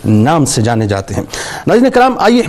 نام سے جانے جاتے ہیں۔ ناظرین کرام، آئیے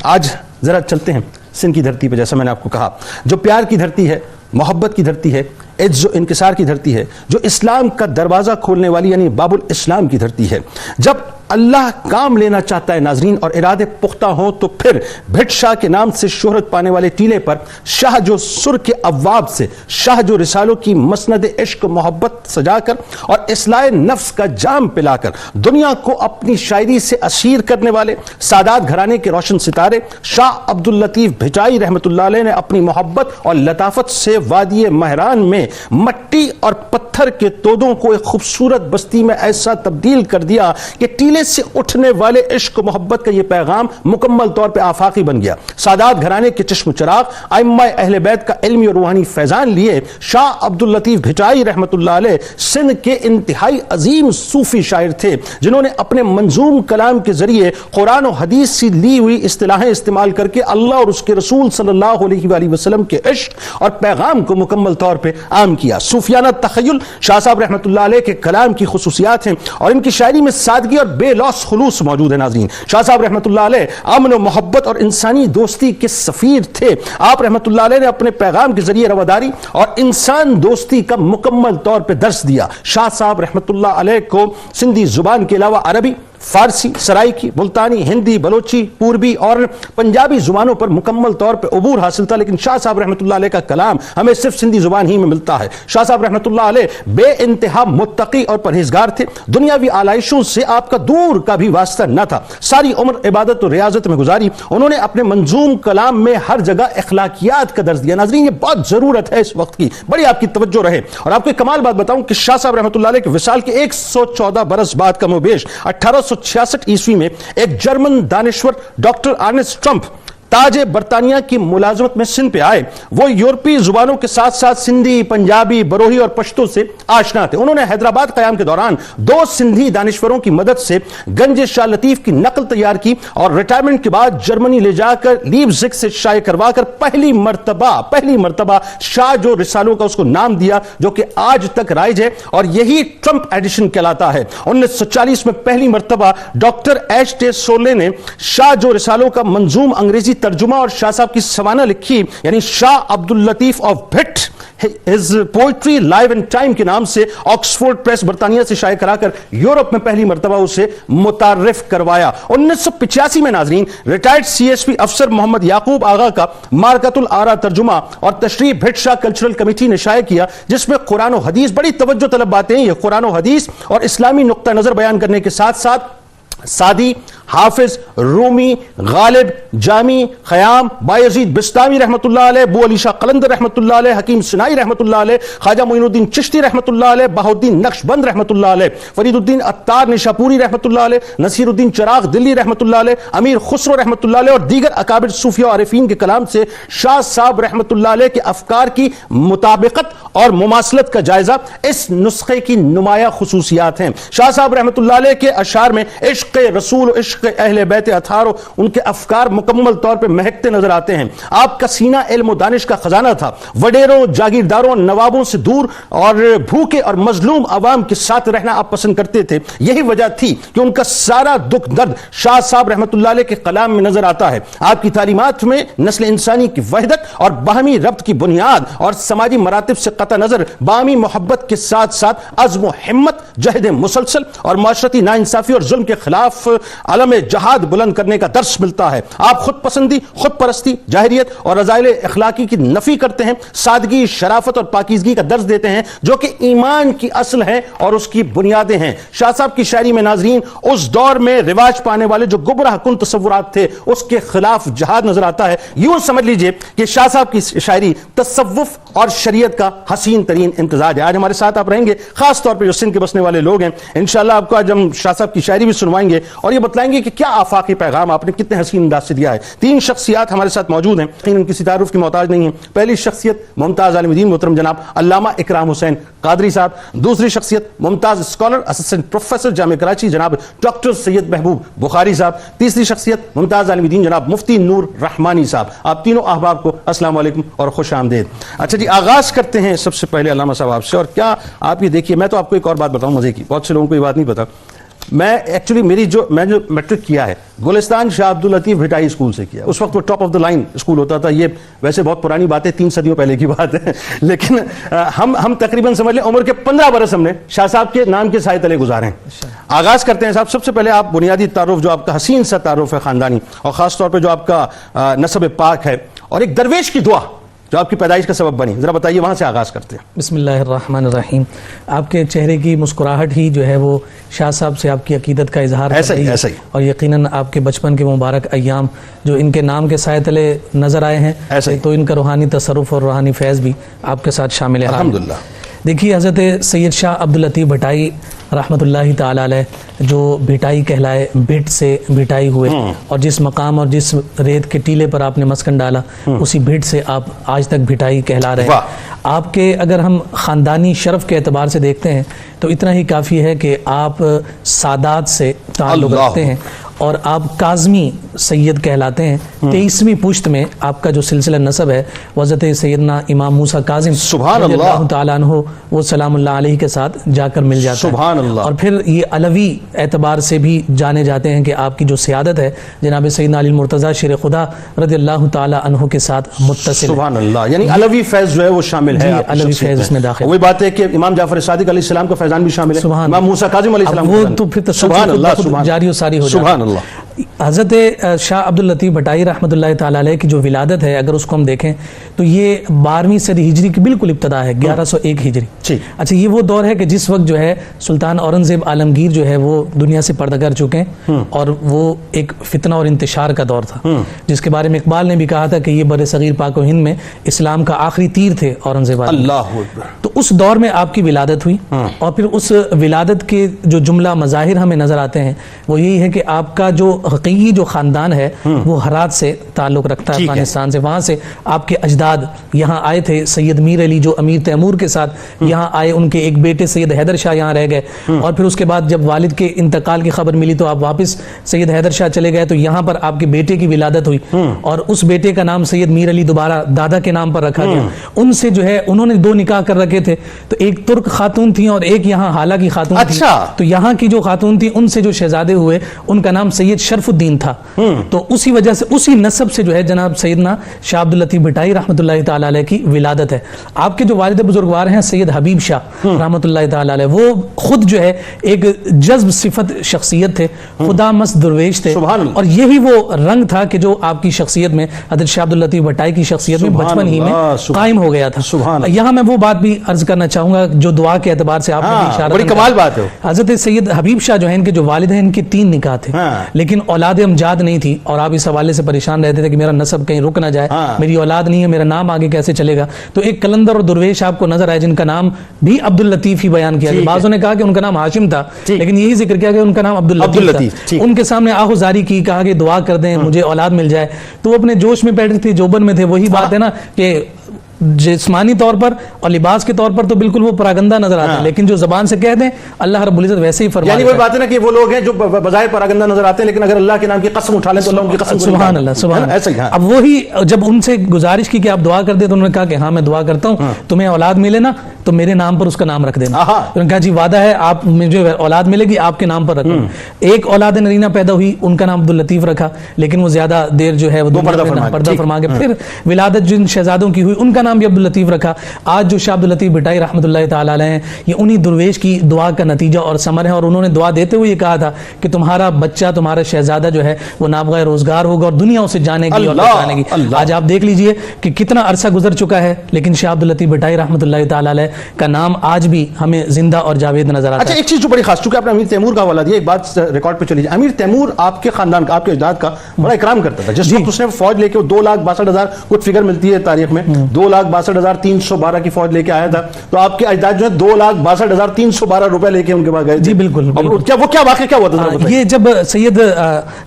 آج ذرا چلتے ہیں سندھ کی دھرتی پہ۔ جیسا میں نے آپ کو کہا، جو پیار کی دھرتی ہے، محبت کی دھرتی ہے، عز و انکسار کی دھرتی ہے، جو اسلام کا دروازہ کھولنے والی یعنی باب الاسلام کی دھرتی ہے۔ جب اللہ کام لینا چاہتا ہے ناظرین اور ارادے پختہ ہوں تو پھر بھٹ شاہ کے نام سے شہرت پانے والے ٹیلے پر شاہ جو سر کے ابواب سے، شاہ جو رسالوں کی مسند عشق و محبت سجا کر اور اصلاح نفس کا جام پلا کر دنیا کو اپنی شاعری سے اسیر کرنے والے سادات گھرانے کے روشن ستارے شاہ عبداللطیف بھٹائی رحمۃ اللہ علیہ نے اپنی محبت اور لطافت سے وادی مہران میں مٹی اور پتھر کے تودوں کو ایک خوبصورت بستی میں ایسا تبدیل کر دیا کہ ٹیلے سے اٹھنے والے عشق و محبت کا یہ پیغام مکمل طور پہ آفاقی بن گیا۔ سادات گھرانے کے چشم چراغ ائمہ اہل بیت کا علمی اور روحانی فیضان لیے شاہ عبداللطیف بھٹائی رحمۃ اللہ علیہ سندھ کے انتہائی عظیم صوفی شاعر تھے، جنہوں نے اپنے منظوم کلام کے ذریعے قرآن و حدیث سے لی ہوئی اصطلاحیں استعمال کر کے اللہ اور اس کے رسول صلی اللہ علیہ وآلہ وسلم کے عشق اور پیغام کو مکمل طور پہ عام کیا۔ صوفیانہ تخیل شاہ صاحب رحمۃ اللہ علیہ کے کلام کی خصوصیات ہیں اور ان کی شاعری میں سادگی اور بے لوث خلوص موجود ہے۔ ناظرین، شاہ صاحب رحمۃ اللہ علیہ امن و محبت اور انسانی دوستی کے سفیر تھے۔ آپ رحمۃ اللہ علیہ نے اپنے پیغام کے ذریعے رواداری اور انسان دوستی کا مکمل طور پہ درس دیا۔ شاہ صاحب رحمۃ اللہ علیہ کو سندھی زبان کے علاوہ عربی، فارسی، سرائکی، ملتانی، ہندی، بلوچی، پوربی اور پنجابی زبانوں پر مکمل طور پر عبور حاصل تھا، لیکن شاہ صاحب رحمۃ اللہ علیہ کا کلام ہمیں صرف سندھی زبان ہی میں ملتا ہے۔ شاہ صاحب رحمۃ اللہ علیہ بے انتہا متقی اور پرہیزگار تھے۔ دنیاوی آلائشوں سے آپ کا دور کا بھی واسطہ نہ تھا۔ ساری عمر عبادت و ریاضت میں گزاری۔ انہوں نے اپنے منظوم کلام میں ہر جگہ اخلاقیات کا درس دیا۔ ناظرین، یہ بہت ضرورت ہے اس وقت کی، بڑی آپ کی توجہ رہے۔ اور آپ کو ایک کمال بات بتاؤں کہ شاہ صاحب رحمۃ اللہ علیہ کے وصال کے 114 برس بعد کم و بیش 1866 عیسوی میں ایک جرمن دانشور ڈاکٹر ارنسٹ ٹرمپ تاج برطانیہ کی ملازمت میں سندھ پہ آئے۔ وہ یورپی زبانوں کے ساتھ ساتھ سندھی، پنجابی، بروہی اور پشتو سے آشنا تھے۔ انہوں نے حیدرآباد قیام کے دوران 2 سندھی دانشوروں کی مدد سے گنج شاہ لطیف کی نقل تیار کی اور ریٹائرمنٹ کے بعد جرمنی لے جا کر لیپزگ سے شائع کروا کر پہلی مرتبہ شاہ جو رسالوں کا اس کو نام دیا، جو کہ آج تک رائج ہے اور یہی ٹرمپ ایڈیشن کہلاتا ہے۔ 1940 میں پہلی مرتبہ ڈاکٹر ایچ ٹے سولے نے شاہ جو رسالوں کا منظوم انگریزی ترجمہ اور شاہ صاحب کی سوانح لکھی، یعنی Shah Abdul Latif of Bhit his poetry life and time کے نام سے آکسفورڈ پریس برطانیہ سے شائع کرا کر یورپ میں پہلی مرتبہ اسے متعارف کروایا۔ 1985 میں ناظرین ریٹائرڈ سی ایس پی افسر محمد یعقوب آغا کا مارکۃ الآراء ترجمہ اور تشریح بھٹ شاہ کلچرل کمیٹی نے شائع کیا، جس میں قرآن و حدیث، بڑی توجہ طلب باتیں ہیں یہ، قرآن و حدیث اور اسلامی نقطہ نظر بیان کرنے کے ساتھ ساتھ سعدی، حافظ، رومی، غالب، جامی، خیام، بایزید بستامی رحمۃ اللہ علیہ، ابو علی شاہ قلندر رحمۃ اللہ علیہ، حکیم سنائی رحمۃ اللہ علیہ، خواجہ معین الدین چشتی رحمۃ اللہ علیہ، بہاؤالدین نقش بند رحمۃ اللہ علیہ، فرید الدین عطار نشاپوری رحمۃ اللہ علیہ، نصیر الدین چراغ دلی رحمۃ اللہ علیہ، امیر خسرو رحمۃ اللہ علیہ اور دیگر اکابر صوفیہ و عارفین کے کلام سے شاہ صاحب رحمۃ اللہ علیہ کے افکار کی مطابقت اور مماثلت کا جائزہ اس نسخے کی نمایاں خصوصیات ہیں۔ شاہ صاحب رحمۃ اللہ علیہ کے اشعار میں عشق رسول و عشق اہل بیت اطہار و ان کے افکار مکمل طور پہ مہکتے نظر آتے ہیں۔ آپ کا سینہ علم و دانش کا خزانہ تھا۔ وڈیروں، جاگیرداروں، نوابوں سے دور اور بھوکے اور مظلوم عوام کے ساتھ رہنا آپ پسند کرتے تھے۔ یہی وجہ تھی کہ ان کا سارا دکھ درد شاہ صاحب رحمۃ اللہ علیہ کے کلام میں نظر آتا ہے۔ آپ کی تعلیمات میں نسل انسانی کی وحدت اور باہمی ربط کی بنیاد اور سماجی مراتب سے قطع نظر باہمی محبت کے ساتھ ساتھ عزم و ہمت، جہد مسلسل اور معاشرتی ناانصافی اور ظلم کے خلاف علم جہاد بلند کرنے کا درس ملتا ہے۔ آپ خود پسندی، خود پرستی، جاہریت اور رذائل اخلاقی کی نفی کرتے ہیں، سادگی، شرافت اور پاکیزگی کا درس دیتے ہیں جو کہ ایمان کی اصل ہے اور اس کی بنیادیں ہیں۔ شاہ صاحب کی شاعری میں ناظرین اس دور میں رواج پانے والے جو گمراہ کن تصورات تھے اس کے خلاف جہاد نظر آتا ہے۔ یوں سمجھ لیجئے کہ شاہ صاحب کی شاعری تصوف اور شریعت کا حسین ترین امتزاج ہے۔ آج ہمارے ساتھ آپ رہیں گے، خاص طور پہ جو سندھ کے بسنے والے لوگ ہیں۔ انشاءاللہ آپ کو آج ہم شاہ صاحب کی شاعری بھی سنوائیں گے اور یہ بتلائیں گے کہ کیا آفاقی پیغام آپ نے کتنے حسین انداز سے دیا ہے۔ 3 شخصیات ہمارے ساتھ موجود ہیں، ان کسی تعارف کی محتاج نہیں ہیں۔ پہلی شخصیت ممتاز عالم دین محترم جناب علامہ اکرام حسین قادری صاحب، دوسری شخصیت ممتاز اسکالر اسسٹنٹ پروفیسر جامعہ کراچی جناب ڈاکٹر سید محبوب بخاری صاحب، تیسری شخصیت ممتاز عالم دین جناب مفتی نور رحمانی صاحب۔ آپ تینوں احباب کو السلام علیکم اور خوش آمدید۔ اچھا جی، آغاز کرتے ہیں سب سے پہلے علامہ صاحب آپ سے، اور کیا آپ یہ دیکھیے، میں تو آپ کو ایک اور بات بتاؤں مزے کی، بہت سے لوگوں کو یہ بات نہیں پتا میں ایکچولی میں جو میٹرک کیا ہے گلستان شاہ عبد اللطیف بھٹائی اسکول سے کیا. اس وقت وہ top of the line school ہوتا تھا. یہ ویسے بہت پرانی بات ہے, 3 صدیوں پہلے کی بات ہے, لیکن ہم تقریباً سمجھ لیں عمر کے 15 برس ہم نے شاہ صاحب کے نام کے سائے تلے گزارے ہیں. آغاز کرتے ہیں صاحب, سب سے پہلے آپ بنیادی تعارف جو آپ کا حسین سا تعارف ہے خاندانی, اور خاص طور پہ جو آپ کا نسب پاک ہے, اور ایک درویش کی دعا جو آپ کی پیدائش کا سبب بنی, ذرا بتائیے, وہاں سے آغاز کرتے ہیں. بسم اللہ الرحمن الرحیم. آپ کے چہرے کی مسکراہٹ ہی جو ہے وہ شاہ صاحب سے آپ کی عقیدت کا اظہار ایسا ہی اور یقیناً آپ کے بچپن کے مبارک ایام جو ان کے نام کے سائے تلے نظر آئے ہیں, تو ان کا روحانی تصرف اور روحانی فیض بھی آپ کے ساتھ شامل ہے الحمدللہ. دیکھیے حضرت سید شاہ عبد اللطیف بھٹائی رحمۃ اللہ تعالی علیہ جو بھٹائی کہلائے, بھٹ سے بھٹائی ہوئے, اور جس مقام اور جس ریت کے ٹیلے پر آپ نے مسکن ڈالا اسی بھٹ سے آپ آج تک بھٹائی کہلا رہے ہیں. آپ کے اگر ہم خاندانی شرف کے اعتبار سے دیکھتے ہیں تو اتنا ہی کافی ہے کہ آپ سادات سے تعلق رکھتے ہیں, اور آپ کاظمی سید کہلاتے ہیں. 23ویں پشت میں آپ کا جو سلسلہ نسب ہے وہ حضرت سیدنا امام موسیٰ کاظم سبحان اللہ تعالیٰ عنہ وہ سلام اللہ علیہ کے ساتھ جا کر مل جاتا ہے. سبحان اللہ. اور پھر یہ علوی اعتبار سے بھی جانے جاتے ہیں کہ آپ کی جو سیادت ہے جناب سیدنا علی المرتضیٰ شیر خدا رضی اللہ تعالیٰ عنہ کے ساتھ متصل. سبحان اللہ. یعنی علوی فیض جو ہے وہ شامل ہے, علوی فیض اس میں داخل. وہی بات ہے کہ امام جعفر صادق علیہ السلام کا فیضان بھی شامل ہے, امام موسیٰ کاظم علیہ السلام, وہ تو پھر تسلسل جاری و ساری ہو جاتا ہے. سبحان اللہ. حضرت شاہ عبد اللطیف بھٹائی رحمۃ اللہ تعالی علیہ کی جو ولادت ہے اگر اس کو ہم دیکھیں تو یہ 12ویں صدی ہجری کی بالکل ابتدا ہے, 1101 ہجری. اچھا, یہ وہ دور ہے کہ جس وقت جو ہے سلطان اورنگزیب عالمگیر جو ہے وہ دنیا سے پردہ کر چکے ہیں, اور وہ ایک فتنہ اور انتشار کا دور تھا جس کے بارے میں اقبال نے بھی کہا تھا کہ یہ بر صغیر پاک و ہند میں اسلام کا آخری تیر تھے اورنگزیب عالمگیر. تو اس دور میں آپ کی ولادت ہوئی, اور پھر اس ولادت کے جو جملہ مظاہر ہمیں نظر آتے ہیں وہ یہی ہے کہ آپ کا جو حقیقی جو خاندان ہے وہ ہرات سے تعلق رکھتا ہے, افغانستان سے. وہاں سے آپ کے اجداد یہاں آئے تھے. سید میر علی جو امیر تیمور کے ساتھ یہاں آئے, ان کے ایک بیٹے سید حیدر شاہ یہاں رہ گئے, اور پھر اس کے بعد جب والد کے انتقال کی خبر ملی تو آپ واپس سید حیدر شاہ چلے گئے, تو یہاں پر آپ کے بیٹے کی ولادت ہوئی, اور اس بیٹے کا نام سید میر علی دوبارہ دادا کے نام پر رکھا گیا. ان سے جو ہے انہوں نے 2 نکاح کر رکھے تھے, تو ایک ترک خاتون تھیں اور ایک یہاں حالہ کی خاتون تھی. تو یہاں کی جو خاتون تھی ان سے جو شہزادے ہوئے ان کا نام سید شرف الدین تھا. تو اسی وجہ سے اسی نسب سے جو ہے جناب سیدنا شاہ عبد اللطیف بھٹائی رحمۃ اللہ تعالی علیہ کی ولادت ہے. آپ کے جو والد بزرگوار ہیں سید حبیب شاہ رحمۃ اللہ تعالی علیہ, وہ خود جو ہے ایک جذب صفت شخصیت تھے, خدا مست درویش تھے, اور یہی وہ رنگ تھا کہ جو آپ کی شخصیت میں حضرت شاہ عبد اللطیف بھٹائی کی شخصیت میں بچپن ہی میں قائم ہو گیا تھا. یہاں میں وہ بات بھی عرض کرنا چاہوں گا جو دعا کے اعتبار سے آپ نے اشارہ, بڑی کمال بات ہے. حضرت سید حبیب شاہ جو ہیں ان کے جو والد ہیں ان کے 3 نکاح تھے, لیکن اولاد امجاد نہیں تھی, اور آپ اس حوالے سے پریشان رہتے تھے کہ میرا نسب کہیں رک نہ جائے, میری اولاد نہیں ہے, میرا نام آگے کیسے چلے گا. تو ایک کلندر اور درویش آپ کو نظر آئے جن کا نام بھی عبد اللطیف ہی بیان کیا گیا. بعضوں نے کہا کہ ان کا نام ہاشم تھا, لیکن یہی ذکر کیا کہ ان کا نام عبد اللطیف تھا. ان کے سامنے آہوزاری کی, کہا کہ دعا کر دیں مجھے اولاد مل جائے, تو وہ اپنے جوش میں بیٹھے تھے, جوبن میں تھے. وہی بات ہے نا کہ جسمانی طور پر اور لباس کے طور پر تو بالکل وہ پراگندہ نظر آتے ہیں, لیکن جو زبان سے کہہ دیں اللہ رب العزت ویسے ہی فرماتا ہے. یعنی وہ بات ہے نا کہ وہ لوگ ہیں جو بظاہر پراگندہ نظر آتے ہیں, لیکن اگر اللہ کے نام کی قسم اٹھا لیں تو اللہ ان کی قسم کو سبحان اللہ سبحان اللہ. اب وہی جب ان سے گزارش کی کہ آپ دعا کر دیں تو انہوں نے کہا کہ ہاں میں دعا کرتا ہوں, تمہیں اولاد ملے نا تو میرے نام پر اس کا نام رکھ دینا. انہوں نے کہا جی وعدہ ہے, آپ مجھے اولاد ملے گی آپ کے نام پر رکھوں. ایک اولاد نرینہ پیدا ہوئی, ان کا نام عبد اللطیف رکھا, لیکن وہ زیادہ دیر جو ہے وہ پردہ فرما کے پھر ولادت جن شہزادوں کی ہوئی ان کا نام بھی عبد اللطیف رکھا. آج جو شاہ عبد اللطیف بھٹائی رحمۃ اللہ تعالی علیہ ہیں یہ انہی درویش کی دعا کا نتیجہ اور ثمر ہے, اور انہوں نے دعا دیتے ہوئے یہ کہا تھا کہ تمہارا بچہ تمہارا شہزادہ جو ہے وہ نابغہ روزگار ہوگا اور دنیا اسے جانے گی اور پہچانے گی. آج آپ دیکھ لیجئے کہ کتنا عرصہ گزر چکا ہے, لیکن شاہ عبد اللطیف بھٹائی رحمۃ اللہ تعالی علیہ کا نام آج بھی ہمیں زندہ اور جاوید نظر آتا ہے. اچھا, ایک چیز جو بڑی خاص, چونکہ آپ نے امیر تیمور کا حوالہ دیا, ایک بات ریکارڈ پہ چلی جائے. امیر تیمور آپ کے خاندان کا, آپ کے اجداد کا بڑا اکرام کرتا تھا. جس وقت اس نے فوج لے کے 2,62,000 کچھ فگر ملتی ہے تاریخ میں, 2,62,312 کی فوج لے کے آیا تھا, تو آپ کے اجداد جو ہے 2,62,312 روپے لے کے ان کے پاس گئے. جی بالکل. وہ کیا واقعہ کیا ہوا تھا؟ یہ جب سید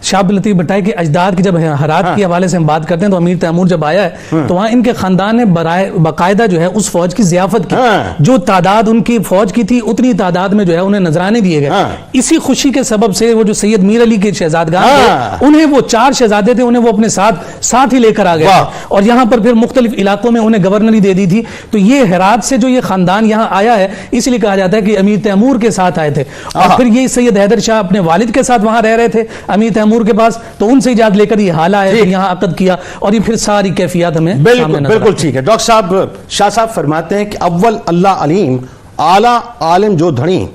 شاہ عبد اللطیف بھٹائی کے اجداد کی جب ہرات کے حوالے سے ہم بات کرتے ہیں تو امیر تیمور جب آیا ہے تو وہاں ان کے خاندان نے باقاعدہ جو ہے اس فوج کی ضیافت کی. جو تعداد ان کی فوج کی تھی اتنی تعداد میں جو ہے انہیں نذرانے دیے گئے. اسی خوشی کے سبب سے وہ جو سید میر علی کے شہزادگان تھے, انہیں وہ 4 شہزادے تھے, انہیں وہ اپنے ساتھ ہی لے کر آ گئے, اور یہاں پر پھر مختلف علاقوں میں انہیں گورنری دے دی تھی. تو یہ ہرات سے جو یہ خاندان یہاں آیا ہے اس لیے کہا جاتا ہے کہ امیر تیمور کے ساتھ آئے تھے, اور پھر یہ سید حیدر شاہ اپنے والد کے ساتھ وہاں رہ رہے تھے امیر تیمور کے پاس, تو ان سے اجازت لے کر یہ حال آیا, پھر یہاں عقد کیا, اور یہ پھر ساری کیفیات ہمیں بالکل ٹھیک ہے. ڈاکٹر صاحب شاہ صاحب فرماتے ہیں کہ اول اللہ علیم اعلیٰ عالم جو دھڑی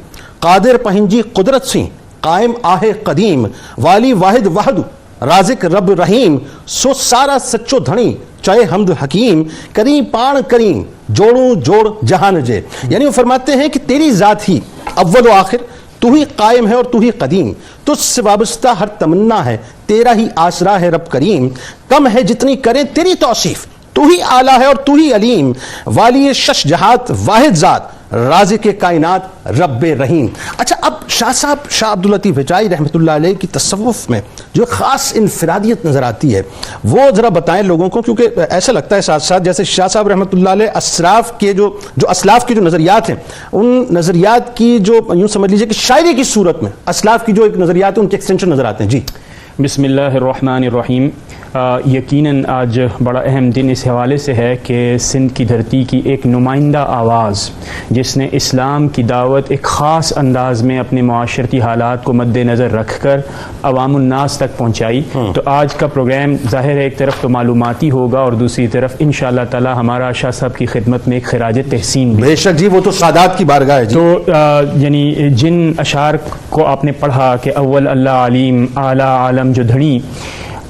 قادر پہنجی قدرت سی قائم آہ قدیم والی واحد وحد رازق رب رحیم سو سارا سچو دھڑی چاہے حمد حکیم کریم پان کریم جوڑوں جوڑ جہان جے. یعنی وہ فرماتے ہیں کہ تیری ذات ہی اول و آخر, تو ہی قائم ہے اور تو ہی قدیم, تجھ سے وابستہ ہر تمنا ہے, تیرا ہی آسرا ہے رب کریم, کم ہے جتنی کریں تیری توصیف, تو ہی اعلیٰ ہے اور تو ہی علیم, والی شش جہات واحد ذات رازق کائنات رب رحیم. اچھا, اب شاہ صاحب شاہ عبداللطیف بھٹائی رحمۃ اللہ علیہ کی تصوف میں جو خاص انفرادیت نظر آتی ہے وہ ذرا بتائیں لوگوں کو, کیونکہ ایسا لگتا ہے ساتھ ساتھ جیسے شاہ صاحب رحمۃ اللہ علیہ اسلاف کے جو اسلاف کے جو نظریات ہیں ان نظریات کی جو یوں سمجھ لیجئے کہ شاعری کی صورت میں اسلاف کی جو ایک نظریات ہیں ان کے ایکسٹینشن نظر آتے ہیں. جی بسم اللہ الرحمن الرحیم. یقیناً آج بڑا اہم دن اس حوالے سے ہے کہ سندھ کی دھرتی کی ایک نمائندہ آواز جس نے اسلام کی دعوت ایک خاص انداز میں اپنے معاشرتی حالات کو مد نظر رکھ کر عوام الناس تک پہنچائی. تو آج کا پروگرام ظاہر ہے ایک طرف تو معلوماتی ہوگا اور دوسری طرف انشاءاللہ تعالی ہمارا شاہ صاحب کی خدمت میں ایک خراج تحسین بھی. بے شک جی, وہ تو سادات کی بارگاہ ہے. جی تو یعنی جن اشعار کو آپ نے پڑھا کہ اول اللہ علیم اعلیٰ عالم جو دھڑی,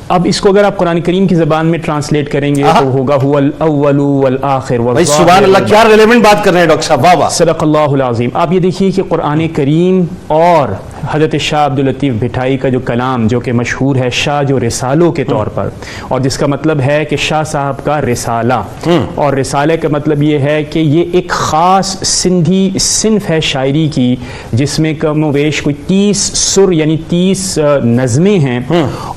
اب اس کو اگر آپ قرآن کریم کی زبان میں ٹرانسلیٹ کریں گے تو ہوگا هو الاول والآخر والظاہر. سبحان اللہ, کیا ریلیونٹ بات کر رہے ہیں ڈاکٹر صاحب, واہ واہ, صدق اللہ العظیم. آپ یہ دیکھیے کہ قرآن کریم اور حضرت شاہ عبداللطیف بھٹائی کا جو کلام جو کہ مشہور ہے شاہ جو رسالوں کے طور پر, اور جس کا مطلب ہے کہ شاہ صاحب کا رسالہ, اور رسالے کا مطلب یہ ہے کہ یہ ایک خاص سندھی صنف ہے شاعری کی جس میں کم و بیش کوئی 30 سر یعنی 30 نظمیں ہیں,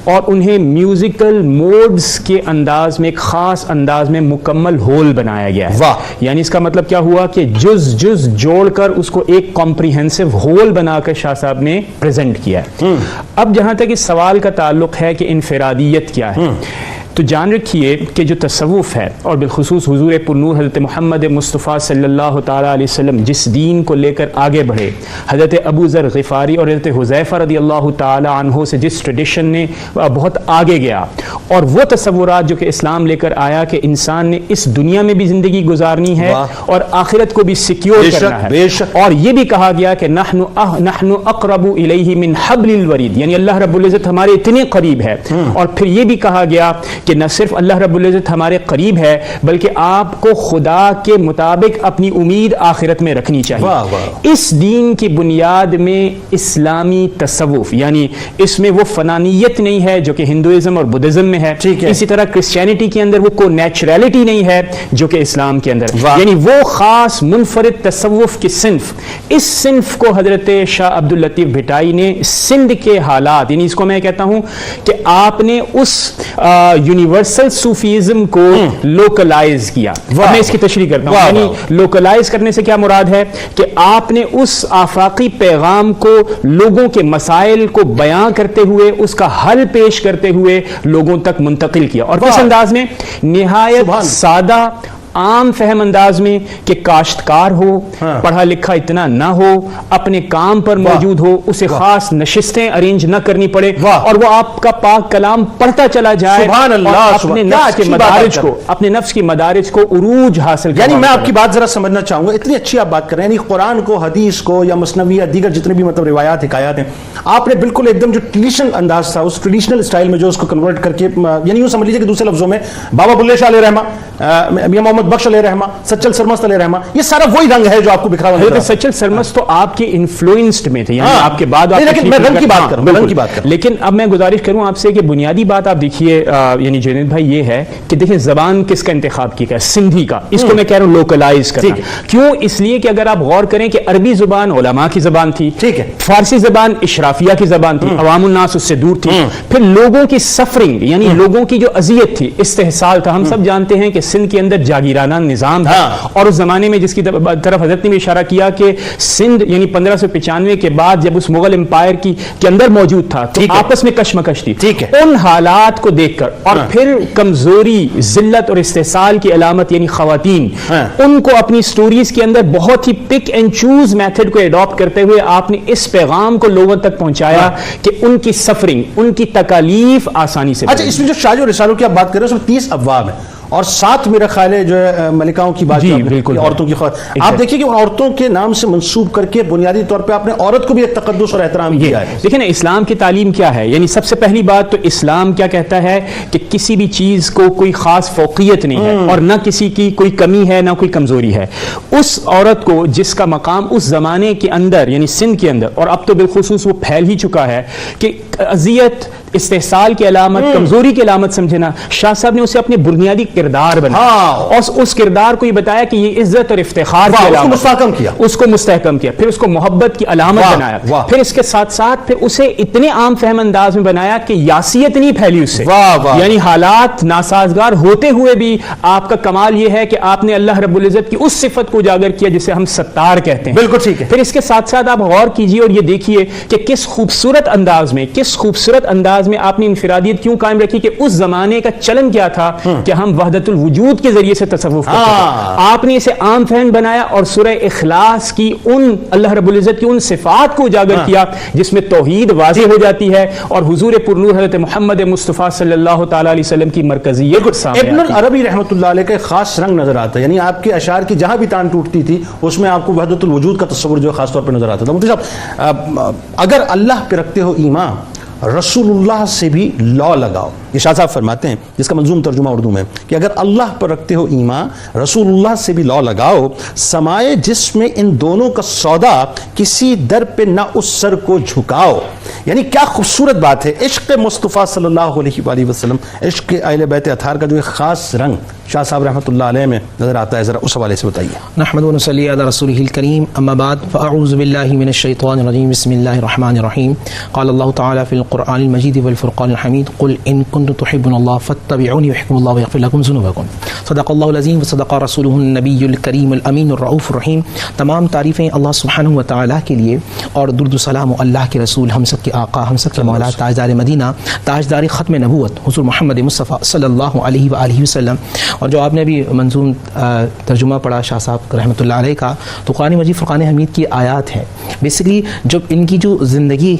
اور انہیں میوزیکل موڈز کے انداز میں ایک خاص انداز میں مکمل ہول بنایا گیا ہے. یعنی اس کا مطلب کیا ہوا کہ جز جز جوڑ کر اس کو ایک کمپریہنسو ہول بنا کر شاہ صاحب نے پریزنٹ کیا ہے. اب جہاں تک اس سوال کا تعلق ہے کہ انفرادیت کیا ہے, تو جان رکھیے کہ جو تصوف ہے اور بالخصوص حضور پرنور حضرت محمد مصطفیٰ صلی اللہ تعالیٰ علیہ وسلم جس دین کو لے کر آگے بڑھے, حضرت ابو ذر غفاری اور حضرت حذیفہ رضی اللہ تعالیٰ عنہ سے جس ٹریڈیشن نے بہت آگے گیا, اور وہ تصورات جو کہ اسلام لے کر آیا کہ انسان نے اس دنیا میں بھی زندگی گزارنی ہے اور آخرت کو بھی سیکیور کرنا ہے, اور یہ بھی کہا گیا کہ نحن اقرب الیہ من حبل الورید, یعنی اللہ رب العزت ہمارے اتنے قریب ہے. اور پھر یہ بھی کہا گیا کہ نہ صرف اللہ رب العزت ہمارے قریب ہے بلکہ آپ کو خدا کے مطابق اپنی امید آخرت میں رکھنی چاہیے. اس دین کی بنیاد میں اسلامی تصوف, یعنی اس میں وہ فنانیت نہیں ہے جو کہ ہندوازم اور بدھزم میں ہے, اسی طرح کرسچینٹی کے اندر وہ کوئی نیچرلٹی نہیں ہے جو کہ اسلام کے اندر, یعنی وہ خاص منفرد تصوف کی صنف. اس صنف کو حضرت شاہ عبداللطیف بھٹائی نے سندھ کے حالات, یعنی اس کو میں کہتا ہوں کہ آپ نے اس یونیورسل صوفیزم کو لوکلائز کیا. میں اس کی تشریح کرتا ہوں, یعنی لوکلائز کرنے سے کیا مراد ہے کہ آپ نے اس آفاقی پیغام کو لوگوں کے مسائل کو بیان کرتے ہوئے اس کا حل پیش کرتے ہوئے لوگوں تک منتقل کیا, اور کس انداز میں, نہایت سادہ عام فہم انداز میں کہ کاشتکار ہو, پڑھا لکھا اتنا نہ ہو, اپنے کام پر موجود ہو, اسے خاص نشستیں ارینج نہ کرنی پڑے, اور وہ آپ کا پاک کلام پڑھتا چلا جائے, اپنے نفس کے مدارج کو, اپنے نفس کی مدارج کو عروج حاصل. یعنی میں آپ کی بات ذرا سمجھنا چاہوں گا, اتنی اچھی آپ بات کر رہے ہیں, یعنی قرآن کو, حدیث کو یا مثنوی یا دیگر جتنے بھی مطلب روایات حکایات ہیں, آپ نے بالکل ایک دم جو ٹریڈیشنل انداز تھا اس ٹریڈیشنل اسٹائل میں جو اس کو کنورٹ کر کے, یعنی یوں سمجھ لیجیے کہ دوسرے لفظوں میں بابا بلے شاہ علیہ رحمہ, میاں محمد بخش علیہ رحمہ, سچل سرمست علیہ رحمہ, یہ سارا وہی رنگ ہے جو آپ کو بکھرا ہوا ہے. سچل سرمست تو آپ کے انفلوئنسڈ میں تھے, یعنی آپ کے بعد, لیکن میں رنگ کی بات کر رہا ہوں. لیکن اب میں گزارش کروں آپ سے کہ بنیادی بات آپ دیکھیے, یعنی جنید بھائی, یہ ہے کہ دیکھیں زبان کس کا انتخاب کیا ہے, سندھی کا. اس کو میں کہہ رہا ہوں لوکلائز کرنا. کیوں؟ اس لیے کہ اگر آپ غور کریں کہ عربی زبان علماء کی زبان تھی, ٹھیک ہے, فارسی زبان اشرافیہ کی زبان تھی, عوام الناس اس سے دور تھی, پھر لوگوں کی سفرنگ یعنی لوگوں کی جو اذیت تھی, استحصال تھا. ہم سب جانتے ہیں کہ سندھ کے اندر جاگیر ویرانہ نظام تھا. اور اس زمانے میں جس کی طرف حضرت نے بھی اشارہ کیا کہ سندھ یعنی 1595 کے بعد جب اس مغل امپائر کے اندر موجود تھا تو آپس میں کشمکش تھی. ان حالات کو دیکھ کر اور پھر کمزوری، ذلت اور استحصال کی علامت یعنی خواتین، ان کو اپنی سٹوریز کے اندر بہت ہی پک اینڈ چوز میتھڈ کو ایڈاپٹ کرتے ہوئے آپ نے اس پیغام کو لوگوں تک پہنچایا کہ ان کی سفرنگ، ان کی تکالیف آسانی سے. اچھا، اس میں جو شاج و رسالوں کی آپ بات کر رہے ہیں اس میں 30 ابواب ہیں اور 7 میرا خیال ہے جو ہے ملکاؤں کی بات، بالکل عورتوں کی آپ دیکھیے کہ عورتوں کے نام سے منسوب کر کے بنیادی طور پہ آپ نے عورت کو بھی ایک تقدس اور احترام دیا ہے. دیکھیں نا اسلام کی تعلیم کیا ہے، یعنی سب سے پہلی بات تو اسلام کیا کہتا ہے کہ کسی بھی چیز کو کوئی خاص فوقیت نہیں ہے اور نہ کسی کی کوئی کمی ہے نہ کوئی کمزوری ہے. اس عورت کو جس کا مقام اس زمانے کے اندر یعنی سندھ کے اندر، اور اب تو بالخصوص وہ پھیل ہی چکا ہے کہ اذیت، استحصال کی علامت، کمزوری کی علامت سمجھنا، شاہ صاحب نے اسے اپنے بنیادی کردار بنایا اور اس کردار کو یہ بتایا کہ یہ عزت اور افتخار کی علامت، اس کو مستحکم کیا، پھر اس کو محبت کی علامت بنایا، پھر اس کے ساتھ ساتھ پھر اسے اتنے عام فہم انداز میں بنایا کہ یاسیت نہیں پھیلی اس سے. یعنی حالات ناسازگار ہوتے ہوئے بھی آپ کا کمال یہ ہے کہ آپ نے اللہ رب العزت کی اس صفت کو اجاگر کیا جسے ہم ستار کہتے ہیں. بالکل ٹھیک ہے. پھر اس کے ساتھ ساتھ آپ غور کیجئے اور یہ دیکھیے کہ کس خوبصورت انداز میں آپ نے انفرادیت کیوں قائم رکھی کہ اس زمانے کا چلن کیا تھا کہ ہم وحدت الوجود کے ذریعے سے تصوف کرتے ہیں. آپ نے اسے عام فہم بنایا اور سورہ اخلاص کی ان اللہ رب العزت کی ان صفات کو اجاگر کیا جس میں توحید واضح ہو جاتی ہے اور حضور پرنور حضرت محمد مصطفیٰ صلی اللہ تعالی علیہ وسلم کی مرکزیت سامنے آتی ہے. ابن العربی رحمۃ اللہ علیہ کا ایک خاص رنگ نظر آتا ہے، یعنی آپ کے اشعار کی جہاں بھی تان ٹوٹتی تھی اس میں آپ کو وحدت الوجود کا تصور جو خاص طور پہ نظر آتا تھا. مفتی صاحب، اگر اللہ پہ رکھتے ہو ایمان، رسول اللہ سے بھی لا لگاؤ. یہ شاہ صاحب فرماتے ہیں جس کا منظوم ترجمہ اردو میں کہ اگر اللہ پر رکھتے ہو ایمان، رسول اللہ سے بھی لا لگاؤ، سمائے جس میں ان دونوں کا سودا، کسی در پہ نہ اس سر کو جھکاؤ. یعنی کیا خوبصورت بات ہے. عشق مصطفیٰ صلی اللہ علیہ وآلہ وسلم، عشق اہل بیت اطہار کا جو ایک خاص رنگ شاہ صاحب رحمۃ اللہ علیہ میں نظر آتا ہے، ذرا اس حوالے سے بتائیے. نحمد و نصلی علی رسولہ الکریم، اما بعد فاعوذ باللہ من الشیطان الرجیم، بسم اللہ الرحمن الرحیم. قال اللہ تعالی فی القرآن المجید والفرقان الحمید، قل ان کنتم تحبون اللہ فاتبعونی یحببکم اللہ ویغفر لکم ذنوبکم. صدق اللہ العظیم وصدق رسولہ النبی الکریم الامین الرؤوف الرحیم. تمام تعریفیں اللہ سبحانہ و تعالی کے لیے اور درود و سلام اللہ کے رسول، ہم سب کے آقا، ہم سب کے مولا، تاجدار مدینہ، تاجدار ختم نبوت حضور محمد مصطفیٰ صلی اللہ علیہ وآلہ وسلم. اور جو آپ نے ابھی منظوم ترجمہ پڑھا شاہ صاحب رحمۃ اللہ علیہ کا، تو قرآن مجید فرقان حمید کی آیات ہیں. بیسکلی جب ان کی جو زندگی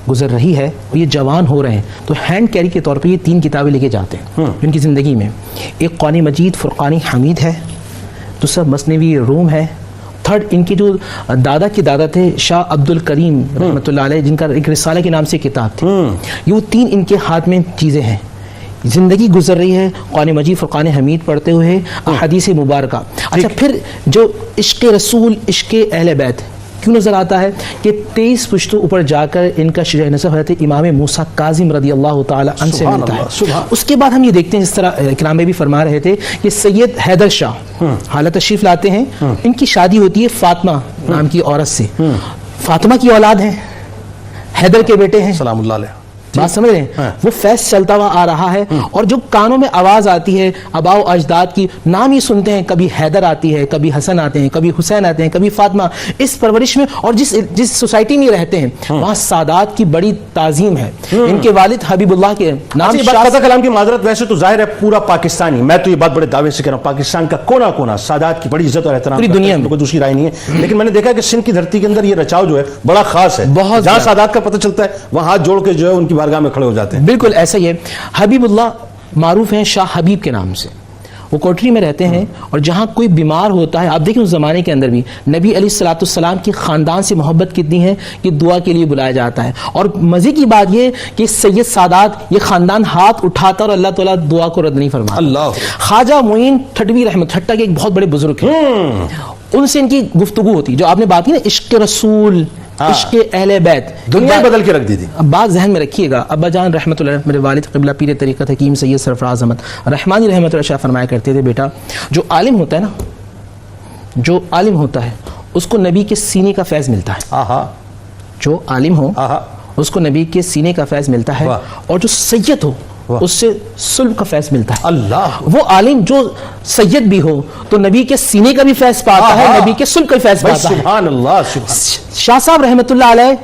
گزر رہی ہے اور یہ جوان ہو رہے ہیں تو ہینڈ کیری کے طور پہ یہ 3 کتابیں لے کے جاتے ہیں ان کی زندگی میں. ایک قرآن مجید فرقان حمید ہے، دوسرا مثنوی روم ہے، تھرڈ ان کے جو دادا کے دادا تھے شاہ عبد الکریم رحمۃ اللہ علیہ، جن کا ایک رسالہ کے نام سے کتاب تھی. یہ وہ 3 ان کے ہاتھ میں چیزیں ہیں. زندگی گزر رہی ہے قرآن مجید فرقان حمید پڑھتے ہوئے، احادیث مبارکہ. اچھا، پھر جو عشق رسول، عشق اہل بیت کیوں نظر آتا ہے کہ 23 پشتوں اوپر جا کر ان کا شرح نسب حضرت امام موسیٰ کاظم رضی اللہ تعالی عنہ سے ملتا ہے. اس کے بعد ہم یہ دیکھتے ہیں جس طرح کرام میں بھی فرما رہے تھے کہ سید حیدر شاہ حالت تشریف لاتے ہیں. ان کی شادی ہوتی ہے فاطمہ نام کی عورت سے. فاطمہ کی اولاد ہیں، حیدر کے بیٹے ہیں سلام اللہ علیہ. بات سمجھ رہے ہیں؟ وہ فیض چلتا ہوا آ رہا ہے اور جو کانوں میں آواز آتی ہے آباء و اجداد کی، نام ہی سنتے ہیں، کبھی حیدر آتی ہے، کبھی حسن آتے ہیں، کبھی حسین آتے ہیں، کبھی فاطمہ. اس پرورش میں اور جس سوسائٹی میں رہتے ہیں وہاں سادات کی بڑی تعظیم ہے. ان کے والد حبیب اللہ کے نام قطع کلام کی معذرت، ویسے تو ظاہر ہے پورا پاکستانی، میں تو یہ بات بڑے دعوے سے کہہ رہا ہوں، پاکستان کا کونا کونا سادات کی بڑی عزت اور احترام، پوری دنیا میں کوئی دوسری رائے نہیں ہے. لیکن میں نے دیکھا کہ سندھ کی دھرتی کے اندر یہ رچاؤ جو ہے بڑا خاص ہے. جہاں سادات کا پتہ چلتا ہے وہاں ہاتھ جوڑ کے جو ہے ان کی بارگاہ میں کھڑے ہو جاتے ہیں. بالکل ایسا ہی ہے. حبیب اللہ معروف ہیں شاہ حبیب کے نام سے. وہ کوٹری میں رہتے ہیں اور جہاں کوئی بیمار ہوتا ہے، آپ دیکھیں اس زمانے کے اندر بھی نبی علیہ الصلوۃ والسلام کی خاندان سے محبت کتنی ہے کہ دعا کے لیے بلایا جاتا ہے. اور مزے کی بات یہ کہ سید سادات یہ خاندان ہاتھ اٹھاتا اور اللہ تعالیٰ دعا کو رد نہیں فرماتا. اللہ. خواجہ معین ٹھٹوی رحمت ٹھٹا کے ایک بہت بڑے بزرگ ہیں، ان سے ان کی گفتگو ہوتی، جو آپ نے بات کی نا عشق رسول، عشق اہل بیت، دنیا بدل کے رکھ دی تھی. اب بات ذہن میں رکھیے گا. ابا جان رحمۃ اللہ میرے والد قبلہ پیر طریقت حکیم سید سرفراز احمد رحمانی رحمۃ اللہ شاہ فرمایا کرتے تھے، بیٹا جو عالم ہوتا ہے نا، جو عالم ہوتا ہے اس کو نبی کے سینے کا فیض ملتا ہے. جو عالم ہو اس کو نبی کے سینے کا فیض ملتا ہے. اور جو سید ہو اس سے صلح کا فیض ملتا ہے. اللہ وہ عالم جو سید بھی ہو تو نبی کے سینے کا بھی فیض پاتا ہے, نبی کے صلح کا بھی فیض پاتا ہے. سبحان اللہ سبحان. شاہ صاحب رحمۃ اللہ علیہ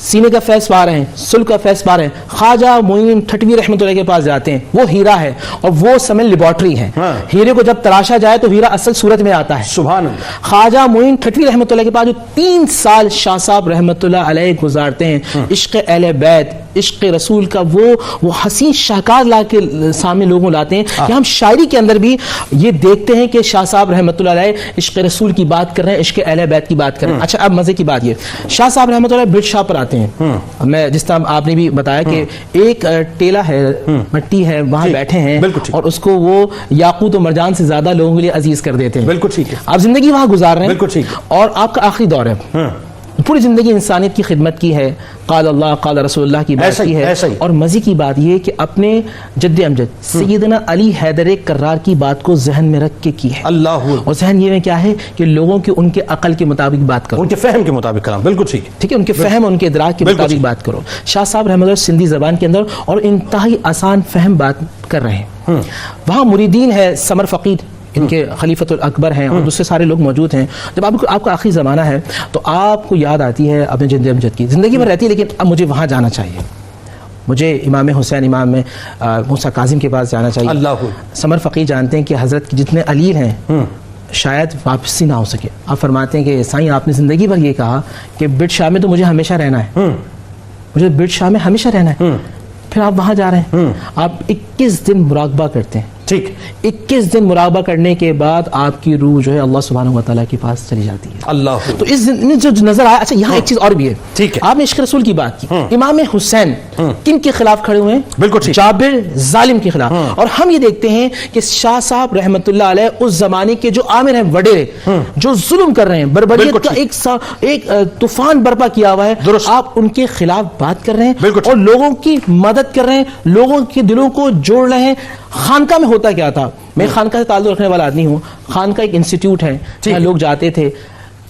سینے کا فیض پا رہے ہیں, صلح کا فیض پا رہے ہیں. خواجہ معین ٹھٹوی رحمۃ اللہ کے پاس جاتے ہیں, وہ ہیرا ہے اور وہ سمے لیبارٹری ہے. ہیرے کو جب تراشا جائے تو ہیرا اصل صورت میں آتا ہے. سبحان اللہ. خواجہ معین ٹھٹوی رحمۃ اللہ کے پاس جو 3 سال شاہ صاحب رحمۃ اللہ علیہ گزارتے ہیں, عشق اہل بیت, عشق رسول کا وہ حسین شاہکار لا کے سامنے لوگوں لاتے ہیں کہ ہم شاعری کے اندر بھی یہ دیکھتے ہیں کہ شاہ صاحب رحمۃ اللہ علیہ عشق رسول کی بات کر رہے ہیں, عشق اہل بیت کی بات کر رہے ہیں. اچھا اب مزے کی بات, یہ شاہ صاحب رحمۃ اللہ برٹ شاہ پر آتے ہیں. میں جس طرح آپ نے بھی بتایا کہ ایک ٹیلا ہے, مٹی ہے, وہاں بیٹھے ہیں اور اس کو وہ یاقوت و مرجان سے زیادہ لوگوں کے لیے عزیز کر دیتے ہیں. بالکل ٹھیک ہے. آپ زندگی وہاں گزار رہے ہیں, بالکل ٹھیک ہے, اور آپ کا آخری دور ہے, پوری زندگی انسانیت کی خدمت کی ہے, قال اللہ قال رسول اللہ کی بات کی ہے. اور مزے کی بات یہ کہ اپنے جد امجد سیدنا علی حیدر کرار کی بات کو ذہن میں رکھ کے کی ہے. اللہ. اور ذہن یہ میں کیا ہے کہ لوگوں کے ان کے عقل کے مطابق بات کرو, ان کے فہم کے مطابق کلام. بالکل ٹھیک ہے, ٹھیک ہے, ان کے فہم ان کے ادراک کے مطابق بات کرو. شاہ صاحب رحمۃ اللہ سندھی زبان کے اندر اور انتہائی آسان فہم بات کر رہے ہیں. وہاں مریدین ہے, سمر فقیر ان کے خلیفۃ الاکبر ہیں اور دوسرے سارے لوگ موجود ہیں. جب آپ کا آخری زمانہ ہے تو آپ کو یاد آتی ہے اپنے جد امجد کی, زندگی میں رہتی ہے لیکن اب مجھے وہاں جانا چاہیے, مجھے امام حسین امام میں موسیٰ کاظم کے پاس جانا چاہیے. اللہ. سمر فقیر جانتے ہیں کہ حضرت کے جتنے علیل ہیں شاید واپسی نہ ہو سکے. آپ فرماتے ہیں کہ سائیں آپ نے زندگی بھر یہ کہا کہ برٹ شاہ میں تو مجھے ہمیشہ رہنا ہے, مجھے برٹ شاہ میں ہمیشہ رہنا ہے. پھر آپ وہاں جا رہے ہیں, آپ 21 دن مراقبہ کرتے ہیں. ٹھیک, 21 دن مراقبہ کرنے کے بعد آپ کی روح جو ہے اللہ سبحانہ و تعالیٰ کے پاس چلی جاتی ہے. اللہ. تو اس جو نظر آیا. اچھا یہاں ایک چیز اور بھی ہے, ٹھیک ہے, آپ نے عشق رسول کی بات کی. امام حسین کن کے خلاف کھڑے ہوئے ہیں؟ بالکل ٹھیک, جابر ظالم کے خلاف. اور ہم یہ دیکھتے ہیں کہ شاہ صاحب رحمۃ اللہ علیہ اس زمانے کے جو عامر ہیں وڈیرے, جو ظلم کر رہے ہیں, بربریت کا ایک طوفان برپا کیا ہوا ہے, آپ ان کے خلاف بات کر رہے ہیں اور لوگوں کی مدد کر رہے ہیں, لوگوں کے دلوں کو جوڑ رہے ہیں. خانقاہ میں ہوتا کیا تھا, میں خانقاہ سے تعلق رکھنے والا آدمی ہوں. خانقاہ ایک انسٹیٹیوٹ ہے جہاں لوگ جاتے تھے,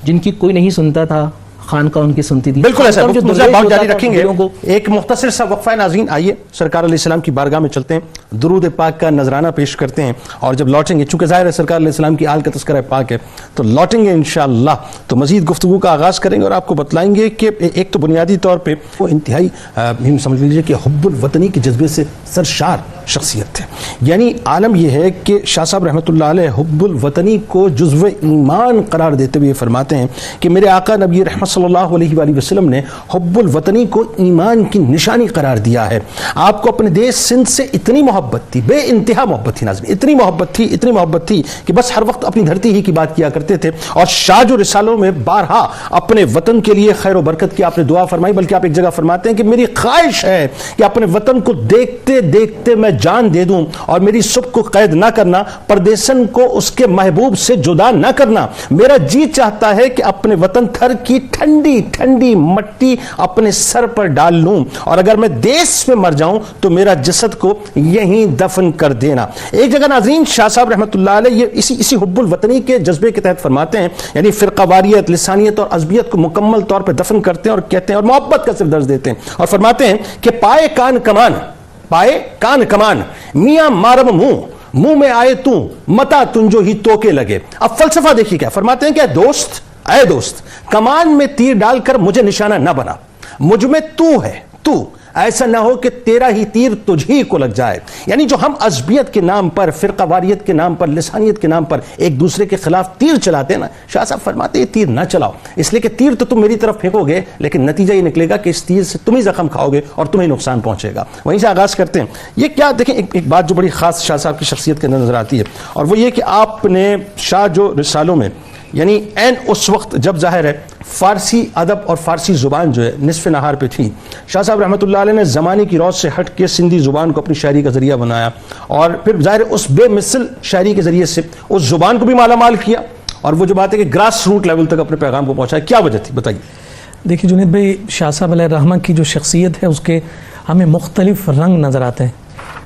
جن کی کوئی نہیں سنتا تھا, خانقاہ ان کی سنتی تھی. بالکل ایسا بات جاری رکھیں گے. ایک مختصر سا وقفہ ناظرین, آئیے سرکار علیہ السلام کی بارگاہ میں چلتے ہیں, درود پاک کا نذرانہ پیش کرتے ہیں, اور جب لوٹیں گے, چونکہ ظاہر ہے سرکار علیہ السلام کی آل کا تذکرہ پاک ہے, تو لوٹیں گے انشاءاللہ تو مزید گفتگو کا آغاز کریں گے اور آپ کو بتلائیں گے کہ ایک تو بنیادی طور پہ وہ انتہائی سمجھ لیجیے کہ حب الوطنی کے جذبے سے سرشار شخصیت تھے. یعنی عالم یہ ہے کہ شاہ صاحب رحمۃ اللہ علیہ حب الوطنی کو جزو ایمان قرار دیتے ہوئے فرماتے ہیں کہ میرے آقا نبی رحمت صلی اللہ علیہ وآلہ وسلم نے حب الوطنی کو ایمان کی نشانی قرار دیا ہے. آپ کو اپنے دیش سندھ سے اتنی محبت تھی, بے انتہا محبت تھی ناظرین, اتنی محبت تھی کہ بس ہر وقت اپنی دھرتی ہی کی بات کیا کرتے تھے. اور شاہ جو رسالوں میں بارہا اپنے وطن کے لیے خیر و برکت کی آپ نے دعا فرمائی, بلکہ آپ ایک جگہ فرماتے ہیں کہ میری خواہش ہے کہ اپنے وطن کو دیکھتے دیکھتے میں جان دے دوں, اور میری صبح کو قید نہ کرنا, پردیسن کو اس کے محبوب سے جدا نہ کرنا. میرا جی چاہتا ہے کہ اپنے وطن تھر کی ٹھنڈی ٹھنڈی مٹی اپنے سر پر ڈال لوں, اور اگر میں دیس میں مر جاؤں تو میرا جسد کو یہیں دفن کر دینا. ایک جگہ ناظرین شاہ صاحب رحمۃ اللہ علیہ یہ اسی حب الوطنی کے جذبے کے تحت فرماتے ہیں, یعنی فرقہ واریت, لسانیت اور عصبیت کو مکمل طور پہ دفن کرتے ہیں اور کہتے ہیں, اور محبت کا صرف درس دیتے ہیں, اور فرماتے ہیں کہ پائے کان کمان میاں مارم منہ میں آئے تو متا تنجو ہی توکے لگے. اب فلسفہ دیکھیے کیا فرماتے ہیں کہ اے دوست کمان میں تیر ڈال کر مجھے نشانہ نہ بنا, مجھ میں تو ہے, تو ایسا نہ ہو کہ تیرا ہی تیر تجھ ہی کو لگ جائے. یعنی جو ہم عصبیت کے نام پر, فرقہ واریت کے نام پر, لسانیت کے نام پر ایک دوسرے کے خلاف تیر چلاتے ہیں نا, شاہ صاحب فرماتے ہیں تیر نہ چلاؤ, اس لیے کہ تیر تو تم میری طرف پھینکو گے لیکن نتیجہ یہ نکلے گا کہ اس تیر سے تم ہی زخم کھاؤ گے اور تمہیں نقصان پہنچے گا. وہیں سے آغاز کرتے ہیں. یہ کیا دیکھیں, ایک بات جو بڑی خاص شاہ صاحب کی شخصیت کے اندر نظر آتی ہے, اور وہ یہ کہ آپ نے شاہ جو رسالوں میں, یعنی این اس وقت جب ظاہر ہے فارسی ادب اور فارسی زبان جو ہے نصف نہار پہ تھی, شاہ صاحب رحمۃ اللہ علیہ نے زمانے کی روش سے ہٹ کے سندھی زبان کو اپنی شاعری کا ذریعہ بنایا, اور پھر ظاہر اس بے مثل شاعری کے ذریعے سے اس زبان کو بھی مالا مال کیا, اور وہ جو بات ہے کہ گراس روٹ لیول تک اپنے پیغام کو پہنچایا. کیا وجہ تھی بتائیے؟ دیکھیے جنید بھائی, شاہ صاحب علیہ الرحمہ کی جو شخصیت ہے اس کے ہمیں مختلف رنگ نظر آتے ہیں.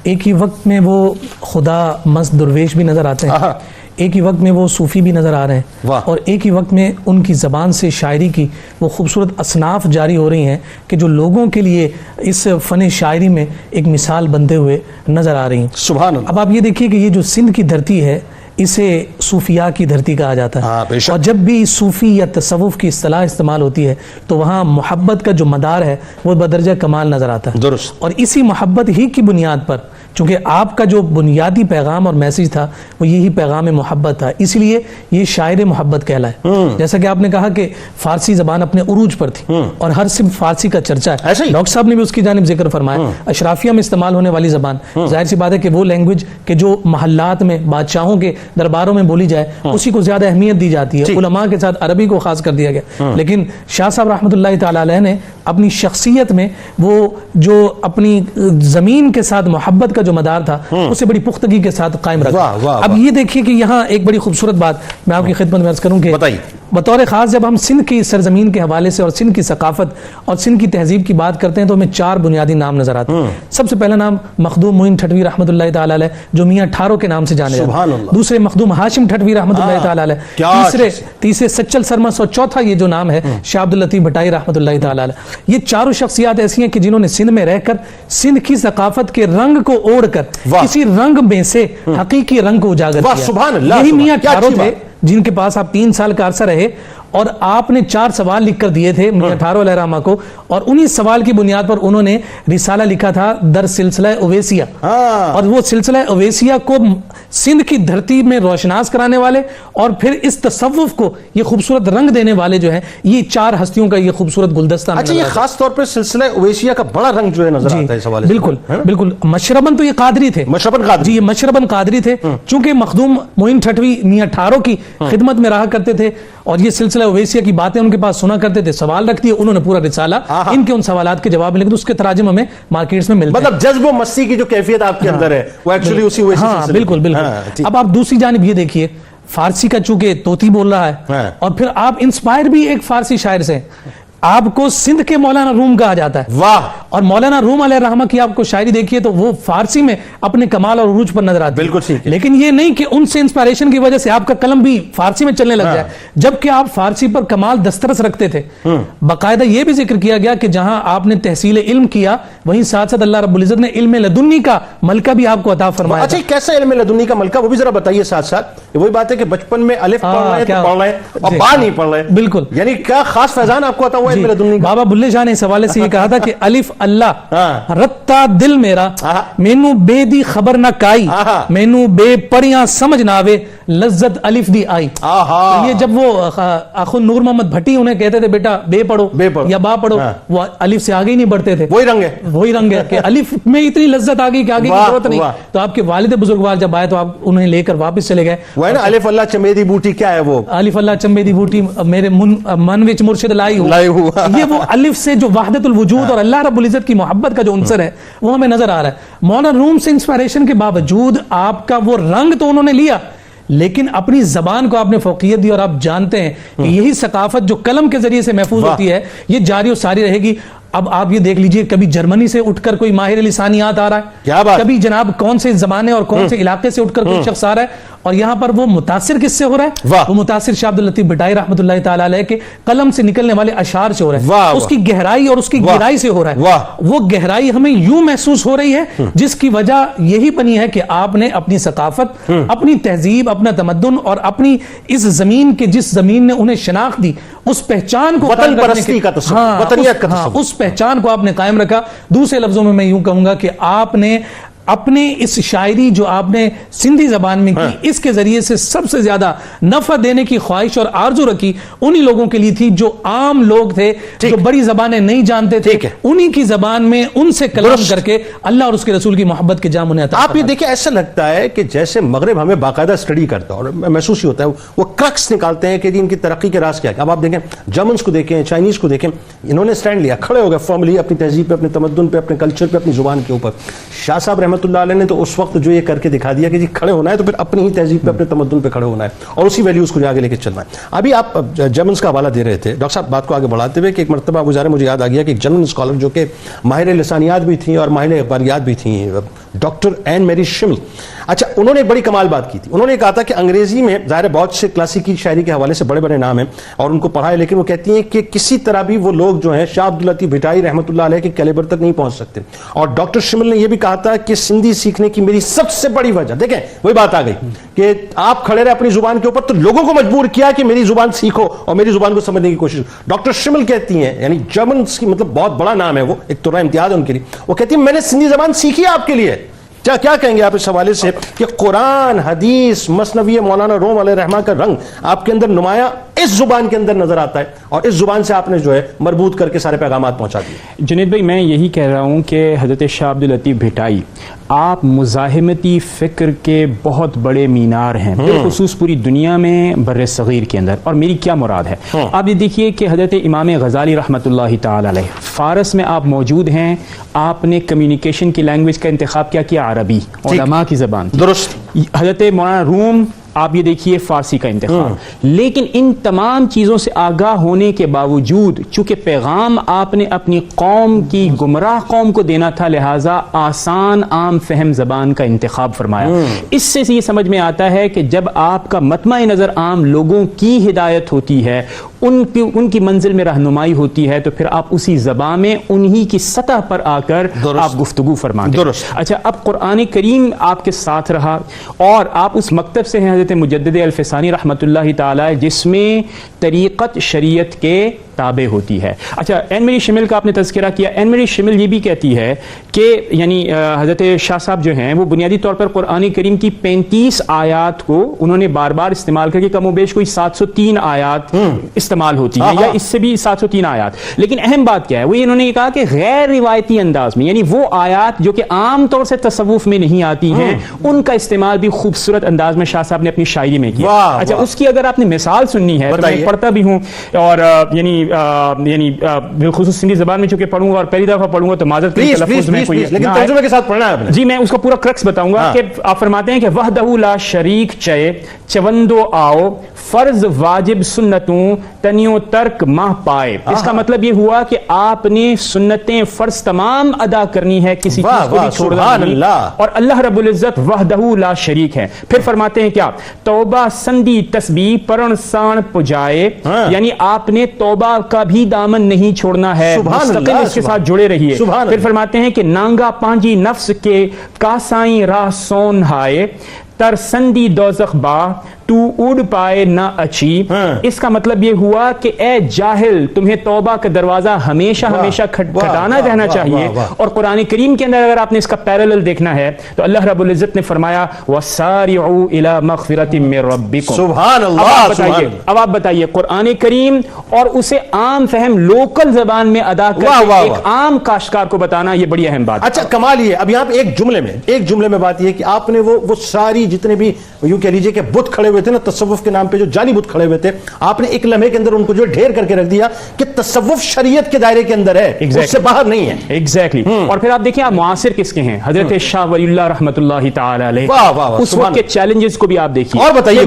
ایک ہی وقت میں وہ خدا مست درویش بھی نظر آتے ہیں, ایک ہی وقت میں وہ صوفی بھی نظر آ رہے ہیں واہ. اور ایک ہی وقت میں ان کی زبان سے شاعری کی وہ خوبصورت اصناف جاری ہو رہی ہیں کہ جو لوگوں کے لیے اس فن شاعری میں ایک مثال بنتے ہوئے نظر آ رہی ہیں. سبحان اللہ. اب آپ یہ دیکھیے کہ یہ جو سندھ کی دھرتی ہے اسے صوفیاء کی دھرتی کہا جاتا ہاں، بے ہے. شک. اور جب بھی صوفی یا تصوف کی اصطلاح استعمال ہوتی ہے تو وہاں محبت کا جو مدار ہے وہ بدرجہ کمال نظر آتا ہے. درست. اور اسی محبت ہی کی بنیاد پر چونکہ آپ کا جو بنیادی پیغام اور میسج تھا وہ یہی پیغام محبت تھا، اس لیے یہ شاعر محبت کہلائے. جیسا کہ آپ نے کہا کہ فارسی زبان اپنے عروج پر تھی اور ہر صرف فارسی کا چرچا ہے. ایسے ہی؟ ڈاکٹر صاحب نے بھی اس کی جانب ذکر فرمایا. اشرافیہ میں استعمال ہونے والی زبان، ظاہر سی بات ہے کہ وہ لینگویج کہ جو محلات میں بادشاہوں کے درباروں میں بولی جائے اسی کو زیادہ اہمیت دی جاتی ہے. علماء کے ساتھ عربی کو خاص کر دیا گیا. لیکن شاہ صاحب رحمۃ اللہ تعالی علیہ نے اپنی شخصیت میں وہ جو اپنی زمین کے ساتھ محبت کا جو مدار تھا اسے بڑی پختگی کے ساتھ قائم رکھا. اب یہ دیکھیے کہ یہاں ایک بڑی خوبصورت بات میں آپ کی خدمت میں عرض کروں کہ بتائیے. بطور خاص جب ہم سندھ کی سرزمین کے حوالے سے اور سندھ کی ثقافت اور سندھ کی تہذیب کی بات کرتے ہیں تو ہمیں 4 بنیادی نام نظر آتے ہیں. سب سے پہلا نام مخدوم معین ٹھٹوی رحمۃ اللہ تعالی علیہ جو میاں ٹھارو کے نام سے جانے جاتے ہیں. دوسرے مخدوم ہاشم ٹھٹوی رحمۃ اللہ تعالی علیہ. تیسرے سچل سرمس. اور چوتھا یہ جو نام ہے شاہ عبد اللطیف بھٹائی رحمۃ اللہ تعالی علیہ. یہ چاروں شخصیات ایسی ہیں کہ جنہوں نے سندھ میں رہ کر سندھ کی ثقافت کے رنگ کو اوڑھ کر کسی رنگ میں سے حقیقی رنگ کو اجاگر کیا. یہی میاں ٹھارو تھے جن کے پاس آپ 3 سال کا عرصہ رہے اور آپ نے 4 سوال لکھ کر دیے تھے میاں ٹھارو علیہ رحمہ کو اور انہی سوال کی بنیاد پر انہوں نے رسالہ لکھا تھا در سلسلہ اویسیہ. اور وہ سلسلہ اویسیہ کو سندھ کی دھرتی میں روشناس کرانے والے اور پھر اس تصوف کو یہ خوبصورت رنگ دینے والے جو ہیں یہ 4 ہستیوں کا یہ خوبصورت گلدستہ. اچھا یہ خاص طور پر سلسلہ اویسیہ کا بڑا رنگ جو ہے نظر آتا ہے اس حوالے سے. بالکل بالکل. مشرباً تو یہ قادری تھے. مشرباً قادری. جی یہ مشرباً قادری تھے. چونکہ مخدوم معین ٹھٹوی میاں ٹھارو کی خدمت میں رہا کرتے تھے اور یہ سلسلہ اویسیہ کی باتیں ان کے پاس سنا کرتے تھے. سوال رکھ دیے انہوں نے پورا رسالہ ان کے ان سوالات کے جواب میں لکھ دیا. اس کے تراجم ہمیں مارکیٹس میں ملتے ہیں. مطلب جذب و مستی کی جو کیفیت آپ کے اندر ہے وہ ایکچولی اسی اویسی سے. بالکل بالکل. اب آپ دوسری جانب یہ دیکھیے فارسی کا چونکہ طوطی بول رہا ہے اور پھر آپ انسپائر بھی ایک فارسی شاعر سے. آپ کو سندھ کے مولانا روم کہا جاتا ہے. واہ. اور مولانا روم علیہ رحمہ کی آپ کو شاعری دیکھیے تو وہ فارسی میں اپنے کمال اور عروج پر نظر آتی ہے. بالکل ٹھیک ہے. لیکن یہ نہیں کہ ان سے انسپائریشن کی وجہ سے آپ کا قلم بھی فارسی میں چلنے لگ جائے جبکہ آپ فارسی پر کمال دسترس رکھتے تھے. باقاعدہ یہ بھی ذکر کیا گیا کہ جہاں آپ نے تحصیل علم کیا وہیں ساتھ ساتھ اللہ رب العزت نے علم لدنی کا ملکہ بھی آپ کو عطا فرمایا. اچھا کیسا علم لدنی کا ملکہ وہ بھی ذرا بتائیے ساتھ ساتھ. وہی بات ہے کہ بچپن میں الف پڑھ رہے ہیں تو پڑھ رہے ہیں اور با نہیں پڑھ رہے. بالکل. یعنی کیا خاص فیضان آپ کو عطا ہوا علم لدنی کا؟ بابا بلے شاہ نے اس حوالے سے یہ کہا تھا کہ الف اللہ رتا دل میرا مینو بے دی خبر نہ کائی مینو بے پڑیاں سمجھ نہ آوے لذت الف دی آئی. یہ جب وہ اخو نور محمد بھٹی انہیں کہتے تھے بیٹا بے پڑھو یا با پڑھو وہ الف سے آگے ہی نہیں بڑھتے تھے. وہی رنگ ہے کہ الف میں اتنی لذت آ گئی کہ آگے کی ضرورت نہیں. تو آپ کے والد بزرگوار جب آئے تو آپ انہیں لے کر واپس چلے گئے. وہ ہے نا الف اللہ چمیدی بوٹی. کیا ہے وہ الف اللہ چمیدی بوٹی میرے من وچ مرشد لائی ہو. یہ وہ الف سے جو وحدت الوجود اور اللہ رب العزت کی محبت کا جو عنصر ہے وہ ہمیں نظر آ رہا ہے. مولانا روم سے انسپائریشن کے باوجود آپ کا وہ رنگ تو انہوں نے لیا لیکن اپنی زبان کو آپ نے فوقیت دی اور آپ جانتے ہیں کہ یہی ثقافت جو قلم کے ذریعے سے محفوظ ہوتی ہے یہ جاری و ساری رہے گی. اب آپ یہ دیکھ لیجئے کبھی جرمنی سے اٹھ کر کوئی ماہر لسانیات آ رہا ہے, کبھی جناب کون سے زمانے اور کون سے علاقے سے اٹھ کر کوئی شخص آ رہا ہے, اور یہاں پر وہ متاثر کس سے ہو رہا ہے؟ وہ متاثر شاہ عبد اللطیف بھٹائی رحمۃ اللہ تعالی علیہ کے قلم سے نکلنے والے اشعار سے ہو رہا ہے, اس کی گہرائی اور اس کی گہرائی سے ہو رہا ہے. وہ گہرائی ہمیں یوں محسوس ہو رہی ہے جس کی وجہ یہی بنی ہے کہ آپ نے اپنی ثقافت, اپنی تہذیب, اپنا تمدن اور اپنی اس زمین کے جس زمین نے انہیں شناخت دی اس پہچان کو وطن پرستی کا تصور, وطنیت کا تصور, اس پہچان کو آپ نے قائم رکھا. دوسرے لفظوں میں یوں کہوں گا کہ آپ نے اپنے اس شاعری جو آپ نے سندھی زبان میں کی اس کے ذریعے سے سب سے زیادہ نفع دینے کی خواہش اور آرزو رکھی انہی لوگوں کے لیے تھی جو عام لوگ تھے, جو بڑی زبانیں نہیں جانتے تھے, انہی کی زبان میں ان سے کلام کر کے اللہ اور اس کے رسول کی محبت کے جام انہیں عطا. آپ یہ دیکھیں ایسا لگتا ہے کہ جیسے مغرب ہمیں باقاعدہ اسٹڈی کرتا ہے اور محسوس ہی ہوتا ہے, وہ کرکس نکالتے ہیں کہ ان کی ترقی کے راز کیا ہے. اب آپ دیکھیں جرمنز کو دیکھیں, چائنیز کو دیکھیں, انہوں نے سٹینڈ لیا, کھڑے ہو گئے فارملی اپنی تہذیب پہ, اپنے تمدن پہ, اپنے کلچر پہ, اپنی زبان کے اوپر. شاہ صاحب رحمۃ اللہ علیہ نے تو اس وقت جو یہ کر کے دکھا دیا کہ جی کھڑے ہونا ہے تو پھر اپنی ہی تہذیب پہ, اپنے تمدن پہ کھڑے ہونا ہے اور اسی ویلیوز کو آگے لے کے چلنا ہے. ابھی آپ جرمنز کا حوالہ دے رہے تھے ڈاکٹر صاحب, بات کو آگے بڑھاتے ہوئے کہ ایک مرتبہ گزارے مجھے یاد آ گیا کہ ایک جرمن اسکالر جو کہ ماہر لسانیات بھی تھیں اور ماہر اخباریات بھی تھیں, ڈاکٹر این میری شمل. اچھا, انہوں نے ایک بڑی کمال بات کی تھی. انہوں نے کہا تھا کہ انگریزی میں ظاہر بہت سے کلاسیکی شاعری کے حوالے سے بڑے بڑے نام ہیں اور ان کو پڑھا ہے, لیکن وہ کہتی ہیں کہ کسی طرح بھی وہ لوگ جو ہیں شاہ عبداللطیف بھٹائی رحمۃ اللہ علیہ کے کیلیبر تک نہیں پہنچ سکتے. اور ڈاکٹر شمل نے یہ بھی کہا تھا کہ سندھی سیکھنے کی میری سب سے بڑی وجہ, دیکھیں وہی بات آ گئی کہ آپ کھڑے رہے اپنی زبان کے اوپر تو لوگوں کو مجبور کیا کہ میری زبان سیکھو اور میری زبان کو سمجھنے کی کوشش. ڈاکٹر شمل کہتی ہیں, یعنی جرمنس کی مطلب بہت بڑا نام ہے وہ, ایک تو امتیاز ہے ان کے لیے, وہ کہتی ہیں میں نے سندھی زبان سیکھی آپ کے لیے. کیا کہیں گے آپ اس حوالے سے کہ قرآن, حدیث, مثنوی مولانا روم علیہ الرحمہ کا رنگ آپ کے اندر نمایاں اس زبان کے اندر نظر آتا ہے اور اس زبان سے آپ نے جو ہے مربوط کر کے سارے پیغامات پہنچا دیے. جنید بھائی, میں یہی کہہ رہا ہوں کہ حضرت شاہ عبداللطیف بھٹائی آپ مزاحمتی فکر کے بہت بڑے مینار ہیں, بالخصوص پوری دنیا میں بر صغیر کے اندر. اور میری کیا مراد ہے, آپ یہ دیکھیے کہ حضرت امام غزالی رحمۃ اللہ تعالی علیہ, فارس میں آپ موجود ہیں, آپ نے کمیونیکیشن کی لینگویج کا انتخاب کیا عربی, علماء کی زبان تھی. درست. حضرت مولانا روم آپ یہ دیکھیے فارسی کا انتخاب. لیکن ان تمام چیزوں سے آگاہ ہونے کے باوجود چونکہ پیغام آپ نے اپنی قوم کی گمراہ قوم کو دینا تھا, لہٰذا آسان عام فہم زبان کا انتخاب فرمایا. اس سے یہ سمجھ میں آتا ہے کہ جب آپ کا مطمع نظر عام لوگوں کی ہدایت ہوتی ہے, ان کی منزل میں رہنمائی ہوتی ہے, تو پھر آپ اسی زبان میں انہی کی سطح پر آ کر آپ گفتگو فرماتے ہیں. اچھا, اب قرآن کریم آپ کے ساتھ رہا اور آپ اس مکتب سے ہیں حضرت مجدد الفسانی رحمۃ اللہ تعالی, جس میں طریقت شریعت کے تابع ہوتی ہے. اچھا, این میری شمل کا آپ نے تذکرہ کیا. این میری شمل یہ بھی کہتی ہے کہ یعنی حضرت شاہ صاحب جو ہیں وہ بنیادی طور پر قرآن کریم کی 35 آیات کو انہوں نے بار بار استعمال کر کے کم و بیش کوئی 703 آیات استعمال ہوتی ہیں, یا اس سے بھی 703 آیات. لیکن اہم بات کیا ہے, وہ انہوں نے کہا کہ غیر روایتی انداز میں, یعنی وہ آیات جو کہ عام طور سے تصوف میں نہیں آتی ہیں, ان کا استعمال بھی خوبصورت انداز میں شاہ صاحب نے اپنی شاعری میں کیا. اچھا, اس کی اگر آپ نے مثال سننی ہے تو میں پڑھتا بھی ہوں, اور یعنی بالخصوص سندھی زبان میں چونکہ پڑھوں گا اور پہلی دفعہ پڑھوں گا تو معذرت کے تلفظ میں کوئی لیکن ترجمے کے ساتھ پڑھنا ہے آپ نے. جی, میں اس کا پورا کرکس بتاؤں گا کہ آپ فرماتے ہیں کہ وحدہ لا شریک چے چوندو آؤ فرض واجب سنتوں تنیو ترک ماہ پائے. اس کا مطلب یہ ہوا کہ آپ نے سنتیں فرض تمام ادا کرنی ہے, کسی چیز کو بھی چھوڑنا نہیں, اور اللہ رب العزت وحدہ لا شریک ہے. پھر فرماتے ہیں کیا, توبہ سندی تسبیح پرن سان پجائے, یعنی آپ نے توبہ کا بھی دامن نہیں چھوڑنا ہے, مستقل اس کے ساتھ جڑے رہیے. پھر فرماتے ہیں کہ نانگا پانجی نفس کے کاسائیں راہ سون ہائے تر سندی دوزخ با تو اڑ پائے نہ اچھی. اس کا مطلب یہ ہوا کہ اے جاہل, تمہیں توبہ کا دروازہ ہمیشہ ہمیشہ کھٹکھٹانا رہنا چاہیے. اور قرآن کریم کے اندر اگر آپ نے اس کا پیرالل دیکھنا ہے تو اللہ رب العزت نے فرمایا وَسَارِعُوا إِلَى مَغْفِرَةٍ مِّن رَبِّكُمْ. سبحان اللہ. اب آپ بتائیے قرآن کریم اور اسے عام فہم لوکل زبان میں ادا کر ایک عام کاشتکار کو بتانا, یہ بڑی اہم بات. اچھا, کمال یہ اب یہاں پہ ایک جملے میں بات یہ ہے کہ آپ نے وہ ساری جتنے بھی یوں کہہ لیجئے کہ بت کھڑے ہوئے تھے نا تصوف کے نام پہ, جو جعلی بت کھڑے ہوئے تھے, آپ نے ایک لمحے کے اندر ان کو جو ڈھیر کر کے رکھ دیا کہ تصوف شریعت کے دائرے کے اندر ہے, اس سے باہر نہیں ہے. ایگزیکٹلی. اور پھر آپ دیکھیں آپ معاصر کس کے ہیں, حضرت شاہ ولی اللہ رحمۃ اللہ تعالی علیہ, اس وقت کے چیلنجز کو بھی آپ دیکھیے. اور بتائیے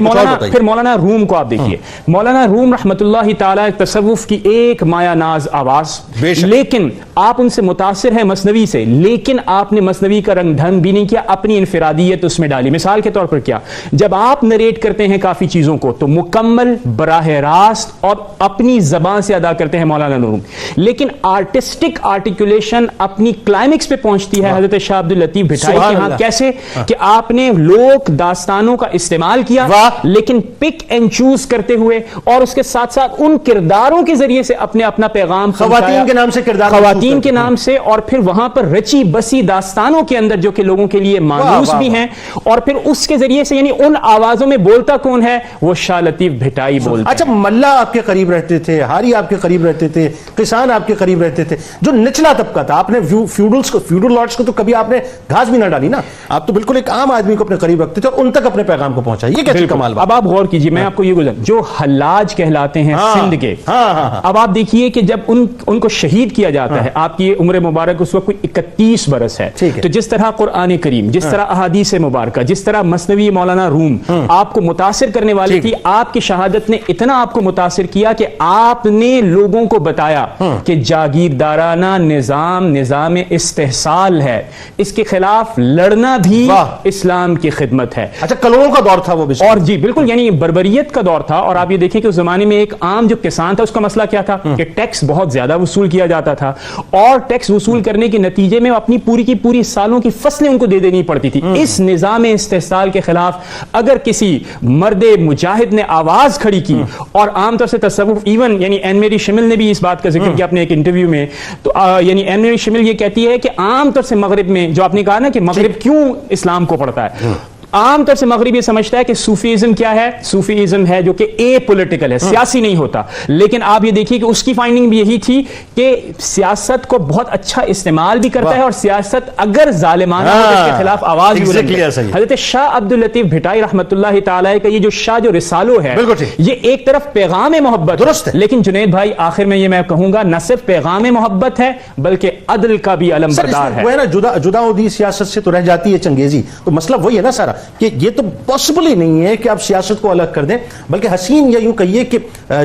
پھر مولانا روم کو آپ دیکھیے. مولانا روم رحمۃ اللہ تعالی تصوف کی ایک مایا ناز آواز, لیکن آپ ان سے متاثر ہیں مثنوی سے, لیکن آپ نے مثنوی کا رنگ ڈھنگ بھی نہیں کیا, اپنی انفرادیت اس میں ڈالی. مثال کے طور پر کیا, جب آپ نریٹ کرتے ہیں کافی چیزوں کو تو مکمل براہ راست اور اپنی زبان سے ادا کرتے ہیں مولانا روم, لیکن آرٹسٹک آرٹیکولیشن اپنی کلائمیکس پہ پہنچتی ہے حضرت شاہ عبداللطیف بھٹائی کے ہاں. کیسے کہ آپ نے لوک داستانوں کا استعمال کیا, لیکن پک اینڈ چوز کرتے ہوئے, اور اس کے ساتھ ساتھ ان کرداروں کے ذریعے سے اپنا پیغام خواتین کے نام سے کردار, خواتین کے نام سے, اور پھر وہاں پر رچی بسی داستانوں کے اندر جو کہ لوگوں کے لیے مانوس بھی ہیں, اور پھر اس کے ذریعے سے یعنی ان آوازوں میں بولتا کون ہے, وہ شاہ لطیف بھٹائی بولتا. اچھا, ملا آپ کے قریب رہتے تھے, ہاری آپ کے قریب رہتے تھے, کسان آپ کے قریب رہتے تھے, جو نچلا طبقہ تھا, آپ نے فیوڈل لارڈز کو تو کبھی آپ نے گھاس بھی نہ ڈالی نا, آپ تو بالکل ایک عام آدمی کو اپنے قریب رکھتے تھے اور ان تک اپنے پیغام کو پہنچا. یہ کیسی کمال بات. اب آپ غور کیجئے, میں آپ کو یہ گزر, جو حلاج کہلاتے ہیں سندھ کے, اب آپ دیکھیے کہ جب ان کو شہید کیا جاتا ہے, آپ کی عمر مبارک اس وقت کوئی 31 برس ہے, تو جس طرح قرآن کریم, جس طرح احادیث مبارکہ, جس طرح مثنوی مولانا روم آپ کو متاثر متاثر کرنے والی تھی. آپ کی شہادت نے اتنا آپ کو متاثر کیا کہ آپ نے لوگوں کو بتایا کہ جاگیردارانہ نظام استحصال ہے, اس کے خلاف لڑنا بھی اسلام کی خدمت ہے. اچھا, کلونوں کا دور تھا وہ بھی, اور جی بالکل, یعنی بربریت کا دور تھا. اور آپ یہ دیکھیں کہ اس زمانے میں ایک عام جو کسان تھا اس کا مسئلہ کیا تھا کہ ٹیکس بہت زیادہ وصول کیا جاتا تھا, اور ٹیکس وصول کرنے کے نتیجے میں اپنی پوری کی پوری سالوں کی فصلیں ان کو دے دینی پڑتی تھی. اس نظام استحصال کے خلاف اگر کسی مرد مجاہد نے آواز کھڑی کی, اور عام طور سے تصوف, ایون یعنی این میری شمل نے بھی اس بات کا ذکر کیا اپنے ایک انٹرویو میں, تو یعنی این میری شمل یہ کہتی ہے کہ عام طور سے مغرب میں, جو آپ نے کہا نا کہ مغرب کیوں اسلام کو پڑھتا ہے, عام طور سے مغرب یہ سمجھتا ہے کہ صوفیزم کیا ہے, صوفیزم ہے جو کہ اے پولیٹیکل ہے, سیاسی نہیں ہوتا. لیکن آپ یہ دیکھیے کہ اس کی فائنڈنگ بھی یہی تھی کہ سیاست کو بہت اچھا استعمال بھی کرتا ہے, اور سیاست اگر ظالمانہ ہو تو اس کے خلاف آواز بھی بلند ہے. حضرت شاہ عبداللطیف بھٹائی رحمۃ اللہ تعالی کا یہ جو شاہ جو رسالو ہے, یہ ایک طرف پیغام محبت درست ہے, لیکن جنید بھائی آخر میں یہ میں کہوں گا نہ صرف پیغام محبت ہے بلکہ عدل کا بھی علم بردار ہے. وہ ہے نا, جدا ہوتی سیاست سے تو رہ جاتی ہے چنگیزی. تو مسئلہ وہی ہے نا سارا, کہ یہ تو پاسبل ہی نہیں ہے کہ آپ سیاست کو الگ کر دیں, بلکہ حسین یا یوں کہیے کہ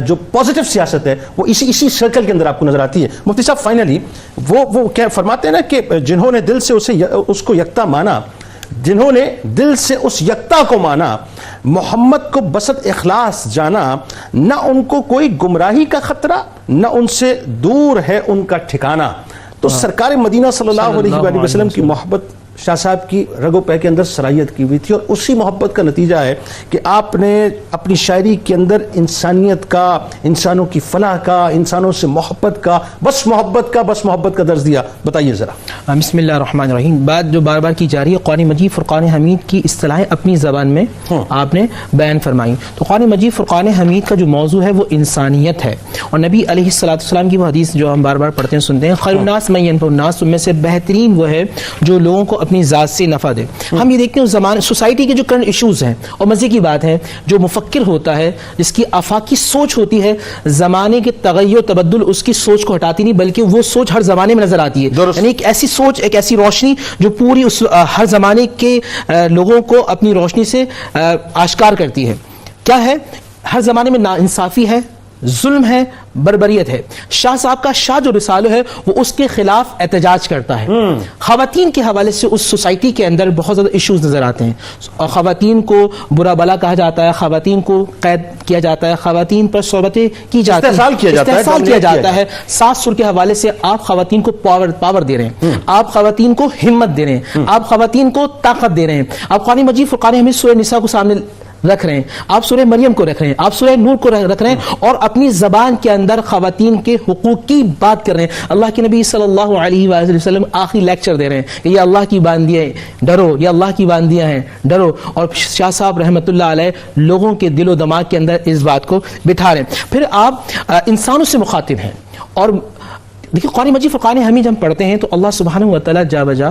جو پازیٹیو سیاست ہے وہ اسی سرکل کے اندر آپ کو نظر آتی ہے. مفتی صاحب فائنلی وہ کیا فرماتے ہیں نا کہ جنہوں نے دل سے اس کو یکتا مانا, جنہوں نے دل سے اس یکتا کو مانا, محمد کو بسط اخلاص جانا, نہ ان کو کوئی گمراہی کا خطرہ نہ ان سے دور ہے ان کا ٹھکانہ. تو سرکار مدینہ صلی اللہ علیہ وآلہ وسلم کی محبت شاہ صاحب کی رگو پے کے اندر سرائیت کی ہوئی تھی, اور اسی محبت کا نتیجہ ہے کہ آپ نے اپنی شاعری کے اندر انسانیت کا, انسانوں کی فلاح کا, انسانوں سے محبت کا, بس محبت کا درس دیا. بتائیے ذرا. بسم اللہ الرحمن الرحیم. بات جو بار بار کی جا رہی ہے, قرآن مجید فرقان حمید کی اصطلاحیں اپنی زبان میں آپ نے بیان فرمائی. تو قرآن مجید فرقان حمید کا جو موضوع ہے وہ انسانیت ہے, اور نبی علیہ الصلوۃ والسلام کی وہ حدیث جو ہم بار بار پڑھتے ہیں سنتے ہیں, خیر الناس من ینفع الناس, ان میں سے بہترین وہ ہے جو لوگوں کو اپنی ذات سے نفع دے. ہم یہ دیکھتے ہیں اس زمانے سوسائٹی کے جو کرنٹ ایشوز ہیں, اور مزے کی بات ہے جو مفکر ہوتا ہے جس کی آفاقی سوچ ہوتی ہے, زمانے کے تغیر تبدل اس کی سوچ کو ہٹاتی نہیں, بلکہ وہ سوچ ہر زمانے میں نظر آتی ہے. یعنی ایک ایسی سوچ, ایک ایسی روشنی جو پوری اس ہر زمانے کے لوگوں کو اپنی روشنی سے آشکار کرتی ہے. کیا ہے, ہر زمانے میں ناانصافی ہے, ظلم ہے, بربریت ہے. شاہ صاحب کا شاہ جو رسالہ ہے وہ اس کے خلاف احتجاج کرتا ہے. خواتین کے حوالے سے اس سوسائٹی کے اندر بہت زیادہ ایشوز نظر آتے ہیں, اور خواتین کو برا بلا کہا جاتا ہے, خواتین کو قید کیا جاتا ہے, خواتین پر صحبتیں کی جاتی ہیں, استحصال کیا جاتا ہے. ساس سر کے حوالے سے آپ خواتین کو پاور دے رہے ہیں, آپ خواتین کو ہمت دے رہے ہیں, آپ خواتین کو طاقت دے رہے ہیں. آپ قرآن مجید فرقان حمید سورہ نساء کو سامنے رکھ رہے ہیں, آپ سورہ مریم کو رکھ رہے ہیں, آپ سورہ نور کو رکھ رہے ہیں, اور اپنی زبان کے اندر خواتین کے حقوق کی بات کر رہے ہیں. اللہ کے نبی صلی اللہ علیہ وآلہ وسلم آخری لیکچر دے رہے ہیں کہ یہ اللہ کی باندیاں ہیں, ڈرو, یہ اللہ کی باندیاں ہیں, ڈرو. اور شاہ صاحب رحمۃ اللہ علیہ لوگوں کے دل و دماغ کے اندر اس بات کو بٹھا رہے ہیں. پھر آپ انسانوں سے مخاطب ہیں, اور دیکھیں قرآن مجید فرقان حمید ہم پڑھتے ہیں تو اللہ سبحانہ و تعالیٰ جا بجا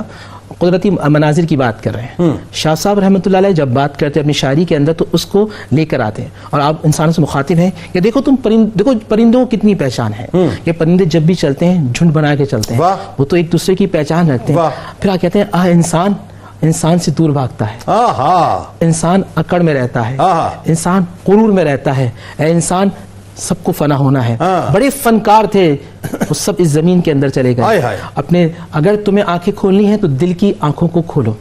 قدرتی مناظر کی بات کر رہے ہیں. شاہ صاحب رحمۃ اللہ علیہ جب بات کرتے ہیں اپنی شاعری کے اندر تو اس کو لے کر آتے ہیں, اور آپ انسانوں سے مخاطب ہیں کہ دیکھو تم دیکھو پرندوں کی کتنی پہچان ہے. یہ پرندے جب بھی چلتے ہیں جھنڈ بنا کے چلتے ہیں, وہ تو ایک دوسرے کی پہچان رکھتے ہیں. پھر آپ کہتے ہیں انسان سے دور بھاگتا ہے, انسان اکڑ میں رہتا ہے, انسان غرور میں رہتا ہے, اے انسان سب کو فنا ہونا ہے. بڑے فنکار تھے, وہ سب اس زمین کے اندر چلے گئے. اپنے اگر تمہیں آنکھیں کھولنی ہیں تو دل کی آنکھوں کو کھولو.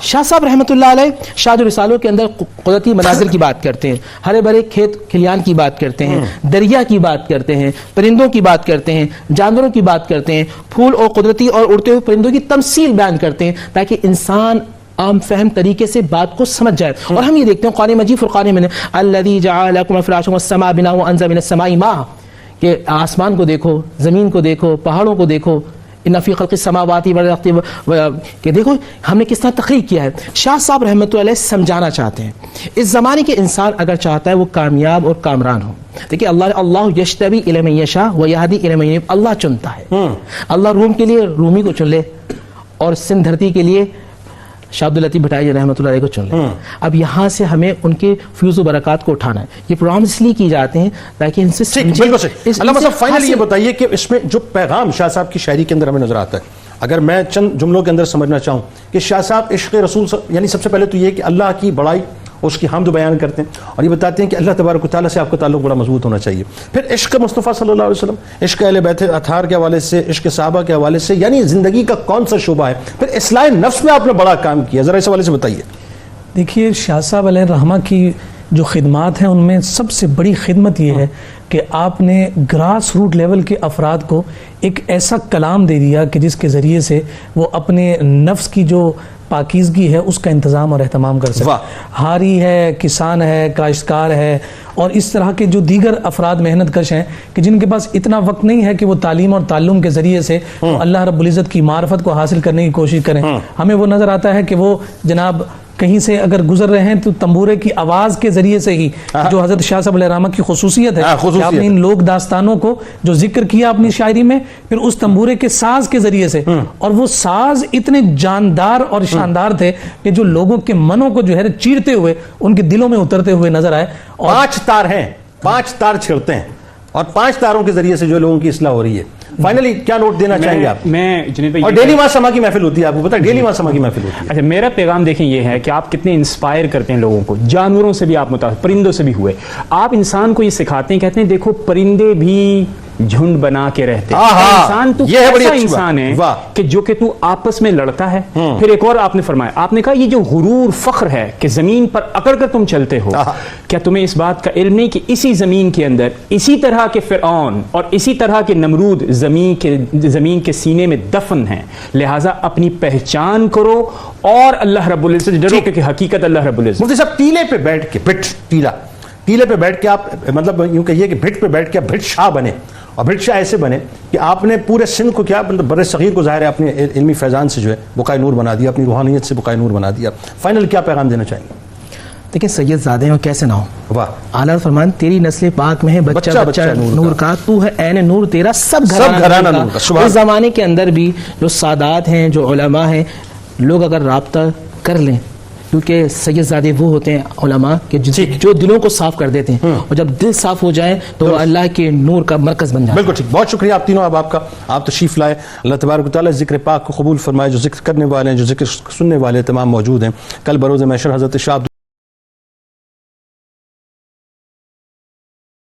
شاہ صاحب رحمۃ اللہ علیہ شاہ جو رسالوں کے اندر قدرتی مناظر کی بات کرتے ہیں, ہرے بھرے کھیت کھلیان کی بات کرتے ہیں, دریا کی بات کرتے ہیں, پرندوں کی بات کرتے ہیں, جانوروں کی بات کرتے ہیں, پھول اور قدرتی اور اڑتے ہوئے پرندوں کی تمثیل بیان کرتے ہیں تاکہ انسان عام فہم طریقے سے بات کو سمجھ جائے. اور ہم یہ دیکھتے ہیں قرآن مجید فرقان میں الذی جعل لکم فراشا والسماء بناء وانزل من السماء ماء, کہ آسمان کو دیکھو, زمین کو دیکھو, پہاڑوں کو دیکھو, ان فی خلق السماوات والارض, کہ دیکھو ہم نے کس طرح تخلیق کیا ہے. شاہ صاحب رحمۃ اللہ علیہ سمجھانا چاہتے ہیں اس زمانے کے انسان اگر چاہتا ہے وہ کامیاب اور کامران ہو. دیکھیں اللہ یجتبی الی من یشاء ویہدی الی من ینیب, اللہ چنتا ہے. اللہ روم کے لیے رومی کو چن لے, اور سندھ دھرتی کے لیے شاہ عبداللطیف بھٹائی رحمۃ اللہ علیہ کو چن لیں. اب یہاں سے ہمیں ان کے فیوز و برکات کو اٹھانا ہے. یہ پروگرام اس لیے کی جاتے ہیں تاکہ ان سے علامہ صاحب فائنلی یہ بتائیے کہ اس میں جو پیغام شاہ صاحب کی شاعری کے اندر ہمیں نظر آتا ہے, اگر میں چند جملوں کے اندر سمجھنا چاہوں کہ شاہ صاحب عشق رسول, یعنی سب سے پہلے تو یہ کہ اللہ کی بڑائی اس کی حمد بیان کرتے ہیں اور یہ بتاتے ہیں کہ اللہ تبارک و تعالیٰ سے آپ کا تعلق بڑا مضبوط ہونا چاہیے. پھر عشق مصطفیٰ صلی اللہ علیہ وسلم، عشق اہل بیت اطہار کے حوالے سے، عشق صحابہ کے حوالے سے، یعنی زندگی کا کون سا شعبہ ہے؟ پھر اصلاح نفس میں آپ نے بڑا کام کیا، ذرا اس حوالے سے بتائیے. دیکھیے شاہ صاحب علیہ الرحمہ کی جو خدمات ہیں ان میں سب سے بڑی خدمت یہ ہے کہ آپ نے گراس روٹ لیول کے افراد کو ایک ایسا کلام دے دیا کہ جس کے ذریعے سے وہ اپنے نفس کی جو پاکیزگی ہے اس کا انتظام اور اہتمام کر سکے. ہاری ہے، کسان ہے، کاشتکار ہے، اور اس طرح کے جو دیگر افراد محنت کش ہیں کہ جن کے پاس اتنا وقت نہیں ہے کہ وہ تعلیم اور تعلم کے ذریعے سے اللہ رب العزت کی معرفت کو حاصل کرنے کی کوشش کریں. ہمیں وہ نظر آتا ہے کہ وہ جناب کہیں سے اگر گزر رہے ہیں تو تنبورے کی آواز کے ذریعے سے ہی، جو حضرت شاہ صاحب علیہ الرحمہ کی خصوصیت ہے کہ آپ نے ان لوگ داستانوں کو جو ذکر کیا اپنی شاعری میں، پھر اس تنبورے کے ساز کے ذریعے سے، اور وہ ساز اتنے جاندار اور شاندار تھے کہ جو لوگوں کے منوں کو جو ہے چیرتے ہوئے ان کے دلوں میں اترتے ہوئے نظر آئے. اور 5 تار ہیں، 5 تار چھڑتے ہیں اور 5 تاروں کے ذریعے سے جو لوگوں کی اصلاح ہو رہی ہے. فائنلی کیا نوٹ دینا چاہیں گے آپ؟ میں جنید بھائی، اور ڈیلی ماں سما کی محفل ہوتی ہے، آپ کو پتہ ہے ڈیلی ماں سما کی محفل ہوتی ہے. اچھا، میرا پیغام دیکھیں یہ ہے کہ آپ کتنے انسپائر کرتے ہیں لوگوں کو. جانوروں سے بھی آپ متاثر، پرندوں سے بھی ہوئے. آپ انسان کو یہ سکھاتے ہیں، کہتے ہیں دیکھو پرندے بھی جھنڈ بنا کے رہتے ہیں. انسان تو ایسا انسان ہے کہ جو کہ تو آپس میں لڑتا ہے. پھر ایک اور آپ نے فرمایا، آپ نے کہا یہ جو غرور فخر ہے کہ زمین پر اکڑ کر تم چلتے ہو، کیا تمہیں اس بات کا علم نہیں کہ اسی زمین کے اندر اسی طرح کے فرعون اور اسی طرح کے نمرود زمین کے سینے میں دفن ہیں. لہٰذا اپنی پہچان کرو اور اللہ رب العزت ڈرو کہ حقیقت اللہ رب العزت. مفتی صاحب، ٹیلے پہ بیٹھ کے ٹیلے پہ بیٹھ کے آپ مطلب یوں کہیے کہ بھٹ پہ بیٹھ کے آپ بھٹ شاہ بنے، اور بھٹ شاہ ایسے بنے کہ آپ نے پورے سندھ کو کیا مطلب بر صغیر کو ظاہر ہے اپنے علمی فیضان سے جو ہے بقائے نور بنا دیا، اپنی روحانیت سے بقائے نور بنا دیا. فائنل کیا پیغام دینا چاہیں گے؟ دیکھیں سید زادے ہیں اور کیسے نہ ہو. واہ. اعلیٰ فرمان تیری نسل پاک میں ہے بچہ نور کا، تو ہے عین نور تیرا سب گھرانہ نور کا. اس زمانے کے اندر بھی جو سادات ہیں، جو علماء ہیں، لوگ اگر رابطہ کر لیں، کیونکہ سید زادے وہ ہوتے ہیں علماء کہ جو دلوں کو صاف کر دیتے ہیں، اور جب دل صاف ہو جائے تو اللہ کے نور کا مرکز بن جائے. بالکل ٹھیک. بہت شکریہ آپ تینوں، آپ کا آپ تشریف لائے. اللہ تبارک و تعالیٰ ذکر پاک کو قبول فرمائے. جو ذکر کرنے والے ہیں، جو ذکر سننے والے تمام موجود ہیں. کل بروز محشر حضرت شاہ